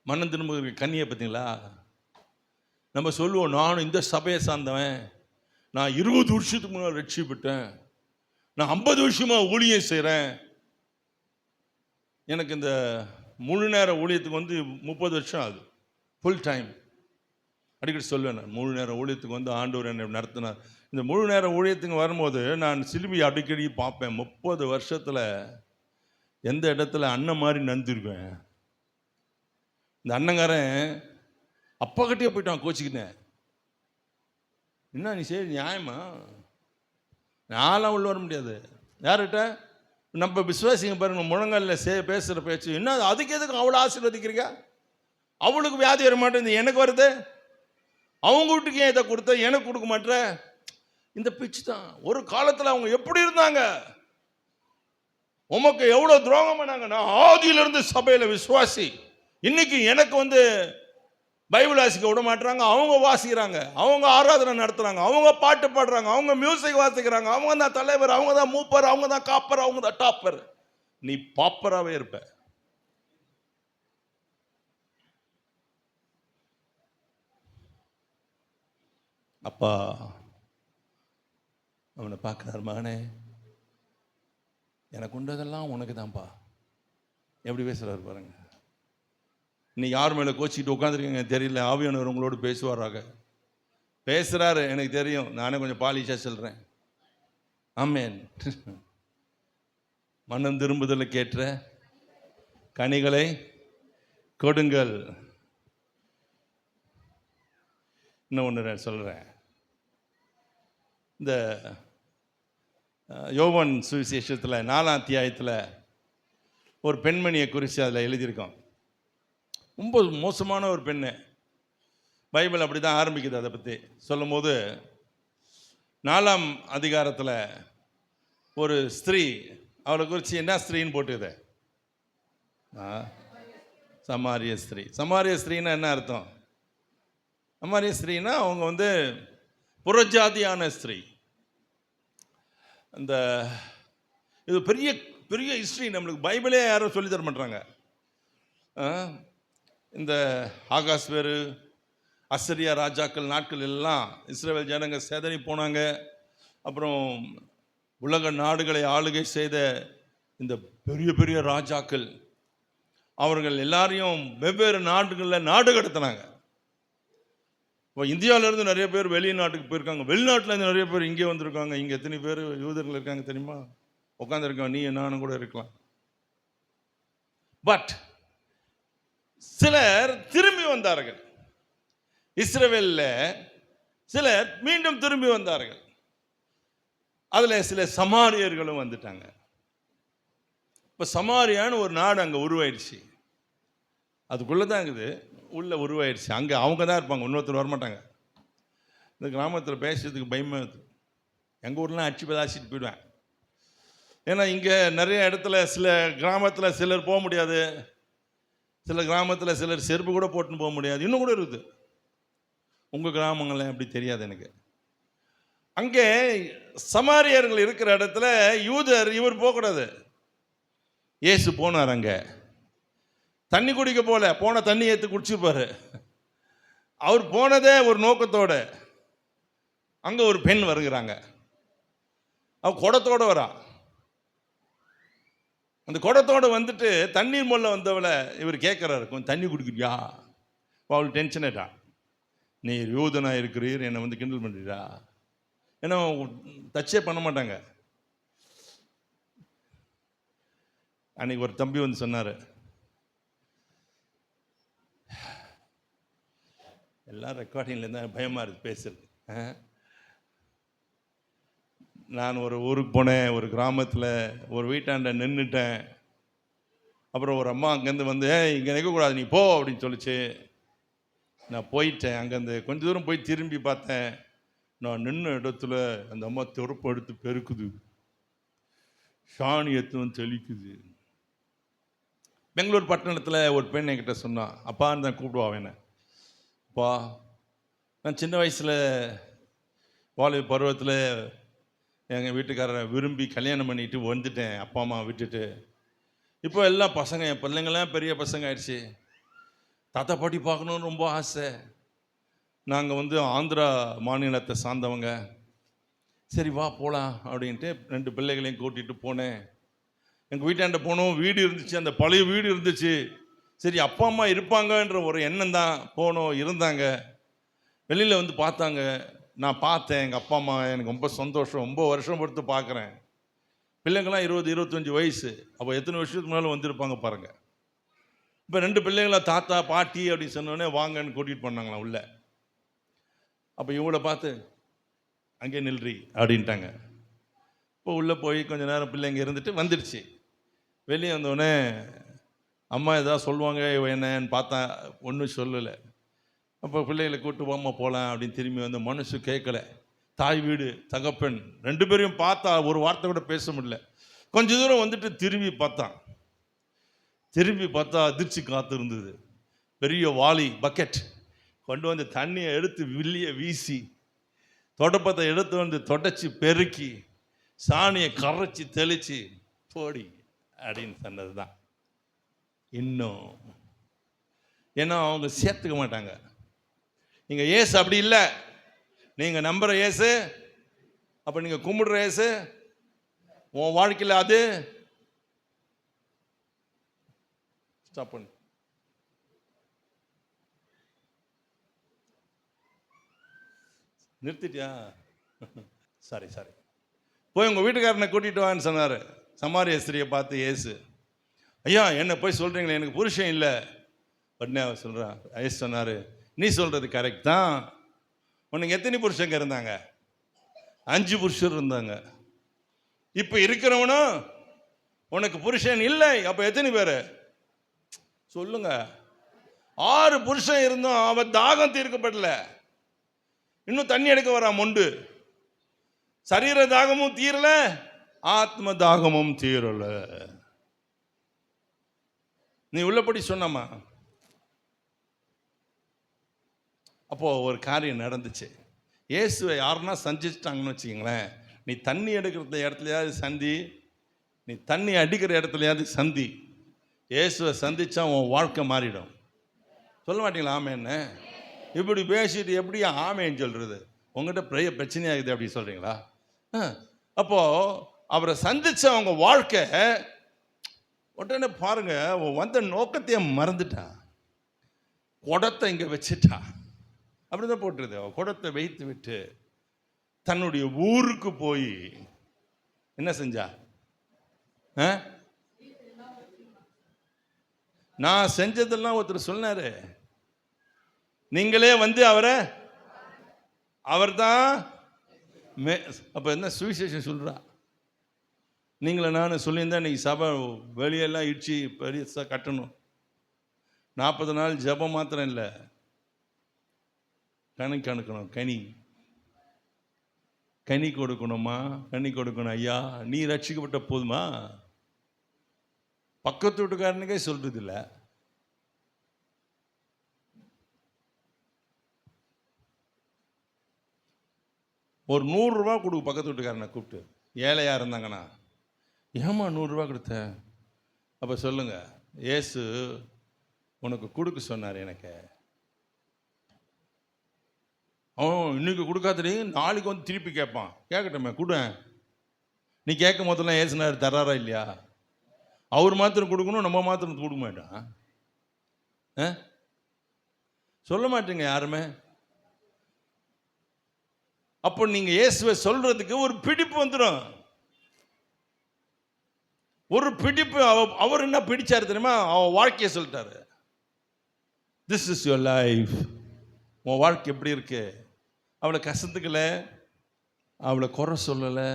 மனம் திரும்ப கண்ணியை பார்த்தீங்களா? நம்ம சொல்லுவோம், நானும் இந்த சபையை சார்ந்தவன், நான் 20 வருஷத்துக்கு முன்னாடி ரட்சிப்பட்டேன், நான் 50 வருஷமாக ஊழியம் செய்கிறேன், எனக்கு இந்த முழு நேர ஊழியத்துக்கு வந்து 30 வருஷம் ஆகுது, ஃபுல் டைம். அடிக்கடி சொல்லுவேன், நான் முழு நேர ஊழியத்துக்கு வந்து ஆண்டவர் என்னை நடத்தினார். இந்த முழு நேர ஊழியத்துக்கு வரும்போது நான் சிலுவை அடிக்கடி பார்ப்பேன். 30 வருஷத்தில் எந்த இடத்துல அண்ணன் மாதிரி நந்திருவேன். இந்த அண்ணங்காரன் அப்பா கிட்டே போயிட்டான் கோச்சிக்கிட்டேன். என்ன நீ சரி நியாயமா? நான்லாம் உள்ள வர முடியாது. யார்கிட்ட? நம்ம விசுவாசிங்க பாருங்க, முழங்காலில் பேசுகிற பேச்சு என்ன, அதுக்கு எதுக்கு அவ்வளோ ஆசீர்வதிக்கிறீங்க? அவளுக்கு வியாதி வர மாட்டேங்குது, எனக்கு வருது. அவங்க வீட்டுக்கு ஏன் இதை கொடுத்த, எனக்கு கொடுக்க மாட்டேற? இந்த பிச்சு தான். ஒரு காலத்தில் அவங்க எப்படி இருந்தாங்க, உமக்கு எவ்வளோ துரோகம் பண்ணாங்க. நான் ஆதியிலிருந்து சபையில் விசுவாசி, இன்னைக்கு எனக்கு வந்து பைபிள் வாசிக்க விட மாட்டுறாங்க. அவங்க வாசிக்கிறாங்க, அவங்க ஆராதனை நடத்துகிறாங்க, அவங்க பாட்டு பாடுறாங்க, அவங்க மியூசிக் வாசிக்கிறாங்க, அவங்க தான் தலைவர், அவங்க தான் மூப்பர், அவங்க தான் காப்பர், அவங்க தான் டாப்பர். நீ பாப்பராகவே இருப்ப. அப்பா அவனை பார்க்குறாரு, மகனே எனக்கு உண்டதெல்லாம் உனக்கு தான்ப்பா. எப்படி பேசுகிறாரு பாருங்க. இன்னைக்கு யார் மேலே கோச்சிக்கிட்டு உட்காந்துருக்கீங்க தெரியல, ஆவியானவர் உங்களோடு பேசுவாராக. பேசுகிறாரு, எனக்கு தெரியும், நானே கொஞ்சம் பாலிஷாக சொல்கிறேன். ஆமென். மனம் திரும்புதலுக்கு ஏற்ற கனிகளை கொடுங்கள். இன்னும் ஒன்று சொல்கிறேன். இந்த யோவான் சுவிசேஷத்தில் 4ஆம் அத்தியாயத்தில் ஒரு பெண்மணியை குறித்து அதில் எழுதியிருக்கோம். ரொம்ப மோசமான ஒரு பெண்ணு. பைபிள் அப்படி தான் ஆரம்பிக்குது. அதை பற்றி சொல்லும் போது 4ஆம் அதிகாரத்தில் ஒரு ஸ்திரீ, அவளை குறித்து என்ன ஸ்திரீன்னு போட்டுக்குது? சமாரிய ஸ்திரீ. சமாரிய ஸ்திரீன்னா என்ன அர்த்தம்? சமாரிய ஸ்திரீனா அவங்க வந்து புறஜாதியான ஸ்திரீ. அந்த இது பெரிய பெரிய ஹிஸ்ட்ரி, நம்மளுக்கு பைபிளே யாரும் சொல்லி தர மாட்டாங்க. இந்த ஆகாஸ் வேறு அசரியா ராஜாக்கள் நாட்கள் எல்லாம் இஸ்ரவேல் ஜனங்க சேதனை போனாங்க. அப்புறம் உலக நாடுகளை ஆளுகை செய்த இந்த பெரிய பெரிய ராஜாக்கள் அவர்கள் எல்லாரையும் வெவ்வேறு நாடுகளில் நாடு கடத்தினாங்க. இப்போ இந்தியாவிலேருந்து நிறைய பேர் வெளிநாட்டுக்கு போயிருக்காங்க, வெளிநாட்டிலேருந்து நிறைய பேர் இங்கே வந்திருக்காங்க. இங்கே எத்தனை பேர் யூதர்கள் இருக்காங்க தெரியுமா? உட்காந்துருக்காங்க, நீ நானும் கூட இருக்கலாம். பட் சிலர் திரும்பி வந்தார்கள். இஸ்ரவேலில் சிலர் மீண்டும் திரும்பி வந்தார்கள். அதில் சில சமாரியர்களும் வந்துட்டாங்க. இப்போ சமாரியான்னு ஒரு நாடு அங்கே உருவாயிடுச்சு. அதுக்குள்ளே தான் இருக்குது, உள்ளே உருவாயிடுச்சு. அங்கே அவங்க தான் இருப்பாங்க, இன்னொருத்தர் வரமாட்டாங்க. இந்த கிராமத்தில் பேசுறதுக்கு பயமாக இருக்குது. எங்கள் ஊர்லாம் அடிச்சு பதாச்சிட்டு போயிடுவேன். ஏன்னா இங்கே நிறைய இடத்துல சில கிராமத்தில் சிலர் போக முடியாது, சில கிராமத்தில் சிலர் செருப்பு கூட போட்டுன்னு போக முடியாது, இன்னும் கூட இருக்குது. உங்கள் கிராமங்களில் அப்படி தெரியாது எனக்கு. அங்கே சமாரியர்கள் இருக்கிற இடத்துல யூதர் இவர் போகக்கூடாது. இயேசு போனார், அங்கே தண்ணி குடிக்க போன தண்ணி ஏற்று குடிச்சுப்பார். அவர் போனதே ஒரு நோக்கத்தோட. அங்கே ஒரு பெண் வருகிறாங்க, அவள் குடத்தோடு வரா. அந்த குடத்தோடு வந்துட்டு தண்ணீர் மொல்ல வந்தவளை இவர் கேட்குறாரு, கொஞ்சம் தண்ணி குடிக்கிறியா? அவள் டென்ஷன் ஆயிட்டா. நீர் யூதனா இருக்கிறீர், என்னை வந்து கிண்டல் பண்ணுறீரா? ஏன்னா டச்சே பண்ண மாட்டாங்க. அன்னைக்கு ஒரு தம்பி வந்து சொன்னார், எல்லாம் ரெக்கார்டிங்கில் இருந்தால் பயமாக இருக்குது பேசுறது. நான் ஒரு ஊருக்கு போனேன், ஒரு கிராமத்தில் ஒரு வீட்டாண்ட நின்றுட்டேன். அப்புறம் ஒரு அம்மா அங்கேருந்து வந்து இங்கே நிற்கக்கூடாது, நீ போ அப்படின்னு சொல்லிச்சு. நான் போயிட்டேன். அங்கேருந்து கொஞ்சம் தூரம் போய் திரும்பி பார்த்தேன். நான் நின்ன இடத்துல அந்த அம்மா துறப்பு எடுத்து பெருக்குது, சாணி எத்தும் தெளிக்குது. பெங்களூர் பட்டணத்தில் ஒரு பெண் என்கிட்ட சொன்னான், அப்பான்னு தான் கூப்பிடுவான் என்ன. அப்பா, நான் சின்ன வயசில் வாலிப பருவத்தில் எங்கள் வீட்டுக்காரரை விரும்பி கல்யாணம் பண்ணிட்டு வந்துட்டேன், அப்பா அம்மா விட்டுட்டு. இப்போ எல்லாம் பசங்க, என் பிள்ளைங்கள்லாம் பெரிய பசங்க ஆயிடுச்சு. தாத்தா பாட்டி பார்க்கணுன்னு ரொம்ப ஆசை. நாங்கள் வந்து ஆந்திரா மாநிலத்தை சார்ந்தவங்க. சரி வா போகலாம் அப்படின்ட்டு 2 பிள்ளைகளையும் கூட்டிகிட்டு போனேன். எங்கள் வீட்டாண்ட போனோம், வீடு இருந்துச்சு, அந்த பழைய வீடு இருந்துச்சு. சரி அப்பா அம்மா இருப்பாங்கன்ற ஒரு எண்ணம் தான் போனோம், இருந்தாங்க. வெளியில் வந்து பார்த்தாங்க, நான் பார்த்தேன் எங்கள் அப்பா அம்மா. எனக்கு ரொம்ப சந்தோஷம், ரொம்ப வருஷம் பொறுத்து பார்க்குறேன். பிள்ளைங்கள்லாம் 20-25 வயசு. அப்போ எத்தனை வருஷத்துக்கு மேலே வந்திருப்பாங்க பாருங்கள். இப்போ 2 பிள்ளைங்களா தாத்தா பாட்டி அப்படின்னு சொன்னோடனே வாங்கன்னு கூட்டிகிட்டு போனாங்களாம் உள்ள. அப்போ இவங்கள பார்த்து அங்கே நில்றி அப்படின்ட்டாங்க. இப்போ உள்ளே போய் கொஞ்சம் நேரம் பிள்ளைங்க இருந்துட்டு வந்துடுச்சு. வெளியே வந்தோடனே அம்மா எதாவது சொல்லுவாங்க என்னன்னு பார்த்தா ஒன்றும் சொல்லலை. அப்போ பிள்ளைகளை கூப்பிட்டு போமா போகலாம் அப்படின்னு திரும்பி வந்து மனசு கேட்கல. தாய் வீடு தகப்பன் 2 பேரையும் பார்த்தா ஒரு வார்த்தை கூட பேச முடியல. கொஞ்சம் தூரம் வந்துட்டு திரும்பி பார்த்தா அதிர்ச்சி காத்து இருந்தது. பெரிய வாளி பக்கெட் கொண்டு வந்து தண்ணியை எடுத்து வெளியே வீசி, தொடப்பத்தை எடுத்து வந்து தொடச்சி பெருக்கி சாணியை கரைச்சி தெளித்து போடி அப்படின்னு சொன்னது தான். இன்னும் ஏன்னா அவங்க சேர்த்துக்க மாட்டாங்க. நீங்கள் ஏசு அப்படி இல்லை. நீங்கள் நம்புகிற ஏசு, அப்போ நீங்கள் கும்பிடுற ஏசு உன் வாழ்க்கையில் அது ஸ்டாப் பண்ணு. நிறுத்திட்டியா? சாரி போய் உங்கள் வீட்டுக்காரனை கூட்டிகிட்டு வான்னு சொன்னார். சமாரிய ஸ்திரியை பார்த்து ஏசு, ஐயா என்ன போய் சொல்கிறீங்களே, எனக்கு புருஷன் இல்லை. உடனே அவர் சொல்கிறான், ஏசு சொன்னார், நீ சொல்கிறது கரெக்ட் தான். உனக்கு எத்தனை புருஷங்க இருந்தாங்க? 5 புருஷர் இருந்தாங்க. இப்போ இருக்கிறவனும் உனக்கு புருஷன் இல்லை. அப்போ எத்தனை பேர் சொல்லுங்க? 6 புருஷன் இருந்தோம். அவன் தாகம் தீர்க்கப்படல, இன்னும் தண்ணி எடுக்க வரா மொண்டு. சரீர தாகமும் தீரல, ஆத்ம தாகமும் தீரல. நீ உள்ளபடி சொன்னம்மா. அப்போ ஒரு காரியம் நடந்துச்சு. இயேசுவை யாருன்னா சந்திச்சிட்டாங்கன்னு வச்சுக்கோங்களேன், நீ தண்ணி எடுக்கிற இடத்துலையாவது சந்தி, நீ தண்ணி அடிக்கிற இடத்துலையாவது சந்தி. இயேசுவை சந்திச்சா உன் வாழ்க்கை மாறிடும். சொல்ல மாட்டீங்களா ஆமேன்னு? இப்படி பேசிட்டு எப்படி ஆமேன்னு சொல்கிறது? உங்கள்கிட்ட பெரிய பிரச்சனையாகுது அப்படி சொல்கிறீங்களா? அப்போது அவரை சந்தித்த அவங்க வாழ்க்கை உடனே பாருங்க, வந்த நோக்கத்தையே மறந்துட்டா. குடத்தை இங்கே வச்சுட்டா. அப்படிதான் போட்டுருது. குடத்தை வைத்து விட்டு தன்னுடைய ஊருக்கு போய் என்ன செஞ்சா? நான் செஞ்சதெல்லாம் ஒருத்தர் சொன்னாரு, நீங்களே வந்து அவர் தான். அப்போ என்ன சுவிசேஷம் சொல்கிறா? நீங்களே நான் சொல்லியிருந்தா இன்னைக்கு சபை வெளியெல்லாம் இடிச்சு பெருசாக கட்டணும். 40 நாள் ஜெபம் மாத்திரம் இல்லை, கணக்கணும். கனி கொடுக்கணுமா? கனி கொடுக்கணும். ஐயா நீ ரட்சிக்கப்பட்ட போதுமா? பக்கத்து வீட்டுக்காரனுக்கே சொல்றது இல்லை. ஒரு 100 ரூபா கொடுக்கு பக்கத்து வீட்டுக்காரனை கூப்பிட்டு, ஏழையா இருந்தாங்கன்னா. ஏமா 100 ரூபா கொடுத்த? அப்போ சொல்லுங்க, ஏசு உனக்கு கொடுக்க சொன்னார் எனக்கு. அவன் இன்னைக்கு கொடுக்காதடி, நாளைக்கு வந்து திருப்பி கேட்பான். கேட்கட்டுமே, கொடு. நீ கேட்கும் போதெல்லாம் ஏசுனார் தராரா இல்லையா? அவர் மாத்திரம் கொடுக்கணும், நம்ம மாத்திரம் கொடுக்க மாட்டான். சொல்ல மாட்டீங்க யாருமே. அப்போ நீங்க இயேசுவை சொல்றதுக்கு ஒரு பிடிப்பு வந்துடும். ஒரு பிடிப்பு. அவர் என்ன பிடிச்சாரு தெரியுமா? அவன் வாழ்க்கையை சொல்லிட்டாரு. This is your life. உன் வாழ்க்கை எப்படி இருக்கு? அவளை கசந்துக்கல, அவளை குறை சொல்லலை,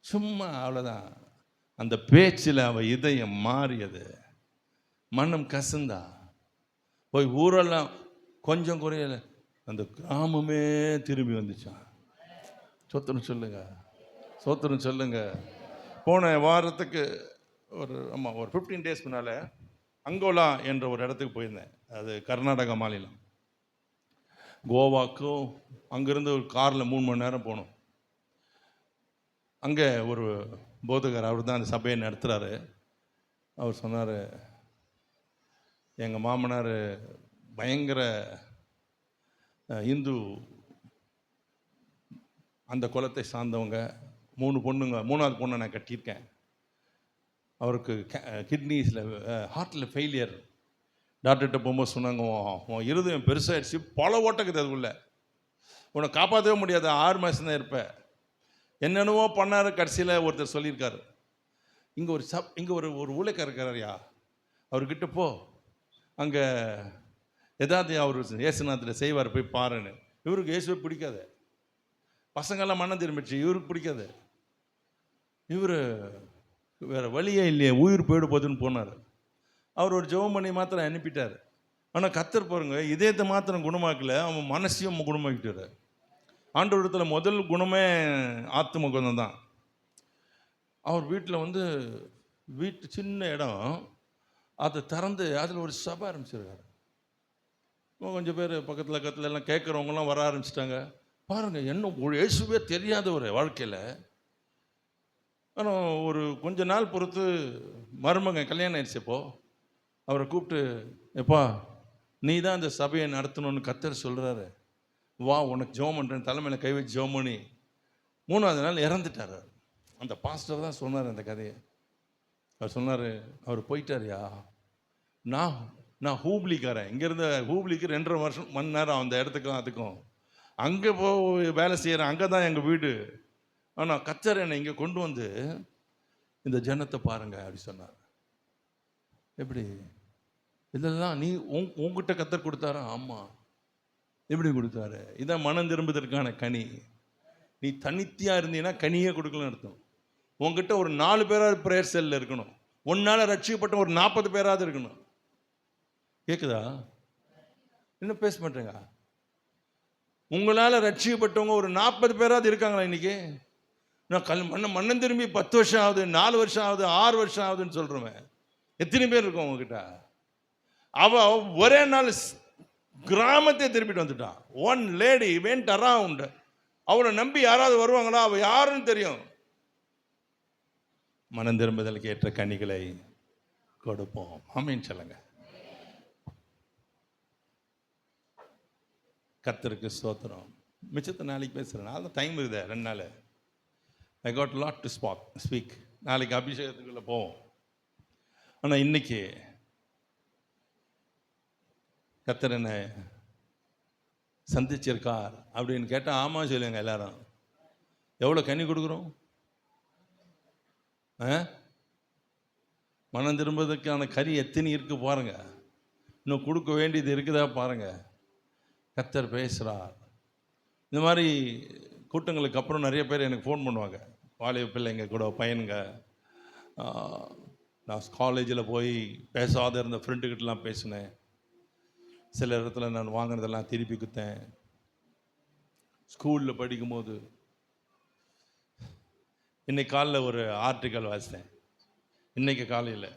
சும்மா அவ்வளோதான். அந்த பேச்சில் அவள் இதயம் மாறியது, மனம் கசந்தா. போய் ஊரெல்லாம் கொஞ்சம் குறையல, அந்த கிராமமே திரும்பி வந்துச்சான். சோத்திரம் சொல்லுங்க. போன வாரத்துக்கு ஒரு 15 டேஸ் முன்னால் அங்கோலா என்ற ஒரு இடத்துக்கு போயிருந்தேன். அது கர்நாடகா மாநிலம். கோவாக்கும் அங்கேருந்து ஒரு காரில் 3 மணி நேரம் போனோம். அங்கே ஒரு போதகர், அவர் தான் அந்த சபையை நடத்துகிறாரு. அவர் சொன்னார், எங்கள் மாமனார் பயங்கர இந்து அந்த குலத்தை சார்ந்தவங்க. 3 பொண்ணுங்க, 3ஆவது பொண்ணை நான் கட்டியிருக்கேன். அவருக்கு கிட்னிஸில் ஹார்ட்டில் ஃபெயிலியர். டாக்டர்கிட்ட போகும்போது சொன்னாங்க, உன் இருதயம் பெருசாகிடுச்சு, பல ஓட்டக்குது அதுக்குள்ள, உன்னை காப்பாற்றவே முடியாது, 6 மாதம் தான் இருப்பேன். என்னென்னவோ பண்ணார். கடைசியில் ஒருத்தர் சொல்லியிருக்காரு, இங்கே ஒரு ஊழியக்காரர் இருக்காருயா, அவர்கிட்ட போ, அங்கே எதாவது அவர் இயேசுநாதத்தில் செய்வார், போய் பாருன்னு. இவருக்கு இயேசுவே பிடிக்காது. பசங்கள்லாம் மனம் திரும்பிடுச்சு, இவருக்கு பிடிக்காது. இவர் வேறு வழியே இல்லையே, உயிர் போயிடு போதுன்னு போனார். அவர் ஒரு ஜெபம் பண்ணி மாத்திரம் அனுப்பிட்டார். ஆனால் கர்த்தர் பாருங்க, இதயத்தை மாத்திரம் குணமாக்கல, அவன் மனசையும் குணமாக்கிட்டார். ஆண்டவரிடத்தில் முதல் குணமே ஆத்தும குணம் தான். அவர் வீட்டில் வீட்டு சின்ன இடம், அதை திறந்து அதில் ஒரு சபை ஆரம்பிச்சிருக்காரு. கொஞ்சம் பேர் பக்கத்தில் எல்லாம் கேட்குறவங்கலாம் வர ஆரம்பிச்சிட்டாங்க. பாருங்கள், என்ன இயேசுவே தெரியாத ஒரு வாழ்க்கையில். ஆனால் ஒரு கொஞ்ச நாள் பொறுத்து மருமக கல்யாணம் ஆயிடுச்சப்போ அவரை கூப்பிட்டு, எப்பா நீ தான் இந்த சபையை நடத்தணும்னு கர்த்தர் சொல்கிறாரு, வா உனக்கு ஜெபம் பண்ணுறேன், தலைமையில் கை வச்சு ஜெபம் பண்ணி 3ஆவது நாள் இறந்துட்டார். அந்த பாஸ்டர் தான் சொன்னார் அந்த கதையை. அவர் சொன்னார், அவர் போயிட்டார்யா, நான் ஹூப்ளிக்காரன், இங்கேருந்து ஹூப்ளிக்கு 2.5 மணி நேரம் அந்த இடத்துக்கும் அதுக்கும். அங்கே வேலை செய்கிறேன், அங்கே தான் எங்கள் வீடு. ஆனால் கர்த்தர் என்னை இங்கே கொண்டு வந்து இந்த ஜனத்தை பாருங்க அப்படி சொன்னார். எப்படி இதெல்லாம் நீ உங்ககிட்ட கர்த்தர் கொடுத்தாரா? ஆமாம். எப்படி கொடுத்தாரு? இதான் மனம் திரும்புவதற்கான கனி. நீ தனித்தியாக இருந்தீங்கன்னா கனியே கொடுக்கலன்னு அர்த்தம். உங்ககிட்ட ஒரு 4 பேராவது ப்ரேயர் செல்லில் இருக்கணும். ஒன்னால் ரட்சிக்கப்பட்ட ஒரு 40 பேராவது இருக்கணும். கேட்குதா? என்ன பேச மாட்டேங்க? உங்களால் ரட்சிக்கப்பட்டவங்க ஒரு 40 பேராவது இருக்காங்களா இன்னைக்கு? நான் மண்ணம் திரும்பி 10 வருஷம் ஆகுது, 4 வருஷம் ஆகுது, 6 வருஷம் ஆகுதுன்னு சொல்கிறோமே, எத்தனை பேர் இருக்கோம் உங்ககிட்ட? அவள் ஒரே நாள் கிராமத்தை திருப்பிட்டு வந்துட்டான். One lady went around. அவளை நம்பி யாராவது வருவாங்களா? அவள் யாருன்னு தெரியும். மனம் திரும்புதலுக்கு ஏற்ற கனிகளை கொடுப்போம். ஆமீன் சொல்லுங்க. கர்த்தருக்கு ஸ்தோத்திரம். மிச்சத்தை நாளைக்கு பேசுகிறேன். நாள் டைம் இருக்குதே, 2 நாள். I got lot to speak. நாளைக்கு அபிஷேகத்துக்குள்ளே போவோம். ஆனால் இன்னைக்கு கர்த்தர் என்ன சந்திச்சிருக்கார் அப்படின்னு கேட்டால் ஆமாம் சொல்லுங்க எல்லாரும். எவ்வளோ கனி கொடுக்குறோம்? மனம் திரும்புவதற்கான கறி எத்தனை இருக்கு பாருங்க. இன்னும் கொடுக்க வேண்டியது இருக்குதா பாருங்க. கர்த்தர் பேசுகிறார். இந்த மாதிரி கூட்டங்களுக்கு அப்புறம் நிறைய பேர் எனக்கு ஃபோன் பண்ணுவாங்க. வாலிப பிள்ளைங்க கூட, பையனுங்க, நான் காலேஜில் போய் பேசாத இருந்த ஃப்ரெண்டுக்கிட்டலாம் பேசினேன். சில இடத்துல நான் வாங்கினதெல்லாம் திருப்பி கொடுத்தேன். ஸ்கூலில் படிக்கும்போது இன்னைக்கு காலைல ஒரு ஆர்டிக்கல் வாசித்தேன். இன்றைக்கி காலையில்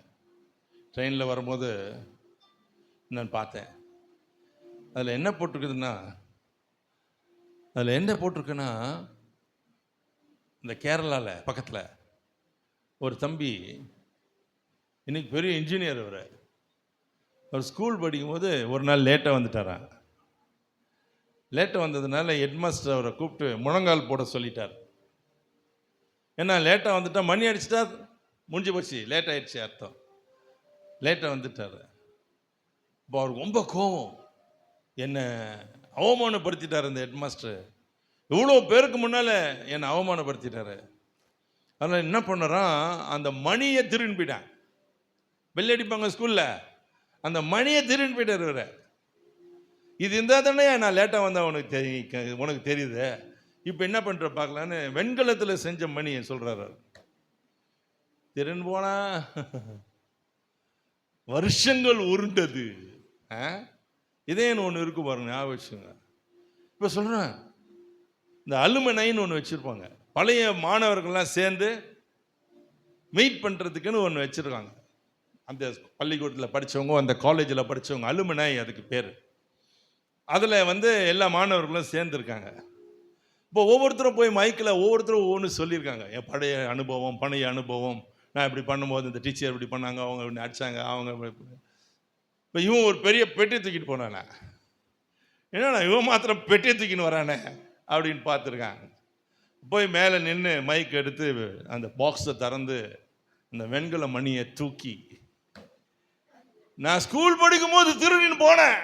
ட்ரெயினில் வரும்போது நான் பார்த்தேன். அதில் என்ன போட்டிருக்குதுன்னா, இந்த கேரளாவில் பக்கத்தில் ஒரு தம்பி இன்னைக்கு பெரிய இன்ஜினியர். அவர் ஸ்கூல் படிக்கும்போது ஒரு நாள் லேட்டாக வந்துட்டாரான். லேட்டாக வந்ததுனால ஹெட்மாஸ்டர் அவரை கூப்பிட்டு முழங்கால் போட சொல்லிட்டார். ஏன்னா லேட்டாக வந்துட்டா மணி அடிச்சிட்டா முடிஞ்சு போச்சு, லேட் ஆகிடுச்சு அர்த்தம். லேட்டாக வந்துட்டார். இப்போ அவருக்கு ரொம்ப கோபம், என்னை அவமானப்படுத்திட்டார் இந்த ஹெட்மாஸ்டர். இவ்வளோ பேருக்கு முன்னால் என்னை அவமானப்படுத்திட்டாரு. அதனால் என்ன பண்ணுறான், அந்த மணியை திரும்பி போயிட்டான். பெல் அடிப்பாங்க ஸ்கூலில், அந்த மணியை திரும்பி போயிட்டார் இவரை. இது இருந்தால் தானே நான் லேட்டாக வந்தால் உனக்கு தெரியுது, இப்போ என்ன பண்ணுற பார்க்கலான்னு வெண்கலத்தில் செஞ்ச மணியை சொல்கிறாரு. திரும்பி போனா வருஷங்கள் உருண்டது. இதே ஒன்று இருக்கு பாருங்க, ஞாபகம். இப்போ சொல்கிறேன், இந்த அலுமினைன்னு ஒன்று வச்சுருப்பாங்க. பழைய மாணவர்கள்லாம் சேர்ந்து மீட் பண்ணுறதுக்குன்னு ஒன்று வச்சுருக்காங்க. அந்த பள்ளிக்கூடத்தில் படித்தவங்க, அந்த காலேஜில் படித்தவங்க, அலுமினை அதுக்கு பேர். அதில் எல்லா மாணவர்களும் சேர்ந்துருக்காங்க. இப்போ ஒவ்வொருத்தரும் போய் மைக்கில் ஒவ்வொருத்தரும் ஒவ்வொன்று சொல்லியிருக்காங்க. என் பழைய அனுபவம், நான் இப்படி பண்ணும்போது இந்த டீச்சர் இப்படி பண்ணாங்க, அவங்க இப்படி அடித்தாங்க, அவங்க. இப்போ இவன் ஒரு பெரிய பெட்டியை தூக்கிட்டு போனானே, என்னன்னா இவன் மாத்திரம் பெட்டியை தூக்கின்னு வரானே அப்படின்னு பார்த்துருக்காங்க. போய் மேலே நின்று மைக் எடுத்து அந்த பாக்ஸை திறந்து அந்த வெண்கல மணியை தூக்கி, நான் ஸ்கூல் படிக்கும் போது திருடின்னு போனேன்,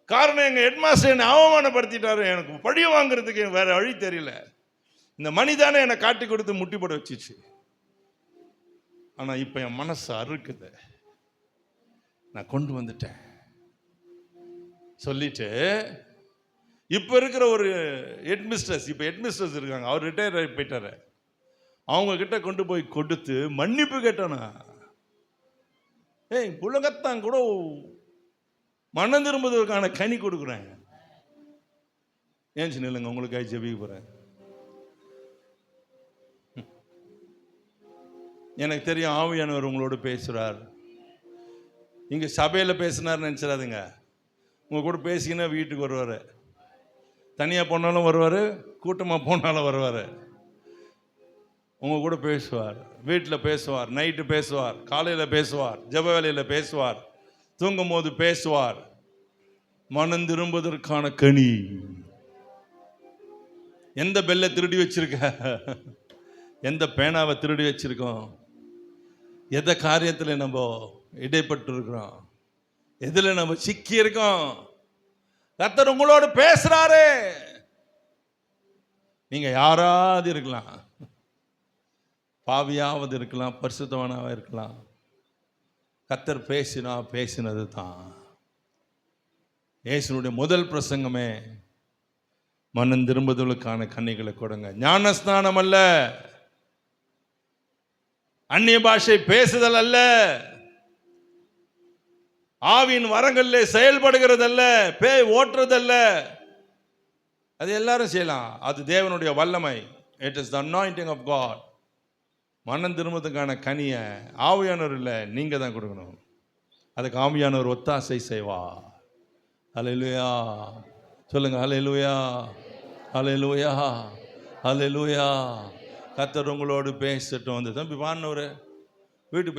காரணம் எங்கள் ஹெட்மாஸ்டர் என்னை அவமானப்படுத்திட்டாரு, எனக்கு பழி வாங்குறதுக்கு வேற வழி தெரியல, இந்த மணி தானே என்னை காட்டி கொடுத்து முட்டி போட வச்சிச்சு. ஆனால் இப்போ என் மனசு அறுக்குது, நான் கொண்டு வந்துட்டேன் சொல்லிட்டு, இப்போ இருக்கிற ஒரு ஹெட்மிஸ்ட்ரஸ் இருக்காங்க, அவர் ரிட்டையர் ஆகி போயிட்டாரு. அவங்க கிட்ட கொண்டு போய் கொடுத்து மன்னிப்பு கேட்டானா. புலகத்தான் கூட மனம் திரும்புவதற்கான கனி கொடுக்குறாங்க. ஏன் இல்லைங்க, உங்களுக்காக ஜெபிக்க போறேன். எனக்கு தெரியும் ஆவியானவர் உங்களோடு பேசுறார். இங்க சபையில் பேசினார் நினைச்சிடாதுங்க. உங்க கூட பேசிக்கினா வீட்டுக்கு வருவார், தனியாக போனாலும் வருவார், கூட்டமாக போனாலும் வருவார். உங்க கூட பேசுவார், வீட்டில் பேசுவார், நைட்டு பேசுவார், காலையில் பேசுவார், ஜெப வேளையில் பேசுவார், தூங்கும் போது பேசுவார். மனம் திரும்புவதற்கான கனி. எந்த பெல்லை திருடி வச்சிருக்க, எந்த பேனாவை திருடி வச்சிருக்கோம், எந்த காரியத்தில் நம்ம இடைப்பட்டு இருக்கிறோம், எதுல நம்ம சிக்கி இருக்கோம். கர்த்தர் உங்களோடு பேசுறாரு. நீங்க யாராவது இருக்கலாம், பாவியாவது இருக்கலாம், பரிசுத்தவனாக இருக்கலாம். கர்த்தர் பேசினது தான். இயேசுனுடைய முதல் பிரசங்கமே மனம் திரும்புதலுக்கான கன்னிகளை கொடுங்க. ஞானஸ்நானம் அல்ல, அந்நிய பாஷை பேசுதல் அல்ல, ஆவியின் வரங்களிலே செயல்படுகிறதல்ல, பேய் ஓட்டுறதல்ல. அது எல்லாரும் செய்யலாம், அது தேவனுடைய வல்லமை. It is the anointing of God. மனம் திரும்புவதற்கான கனியை ஆவியானவர் இல்லை, நீங்க தான் கொடுக்கணும். அதுக்கு ஆவியானவர் ஒத்தாசை செய்வா. ஹல்லேலூயா சொல்லுங்க, ஹல்லேலூயா, ஹல்லேலூயா, ஹல்லேலூயா. கர்த்தர் உங்களோடு பேசட்டும். அந்த தம்பி பாடினவர் வீட்டு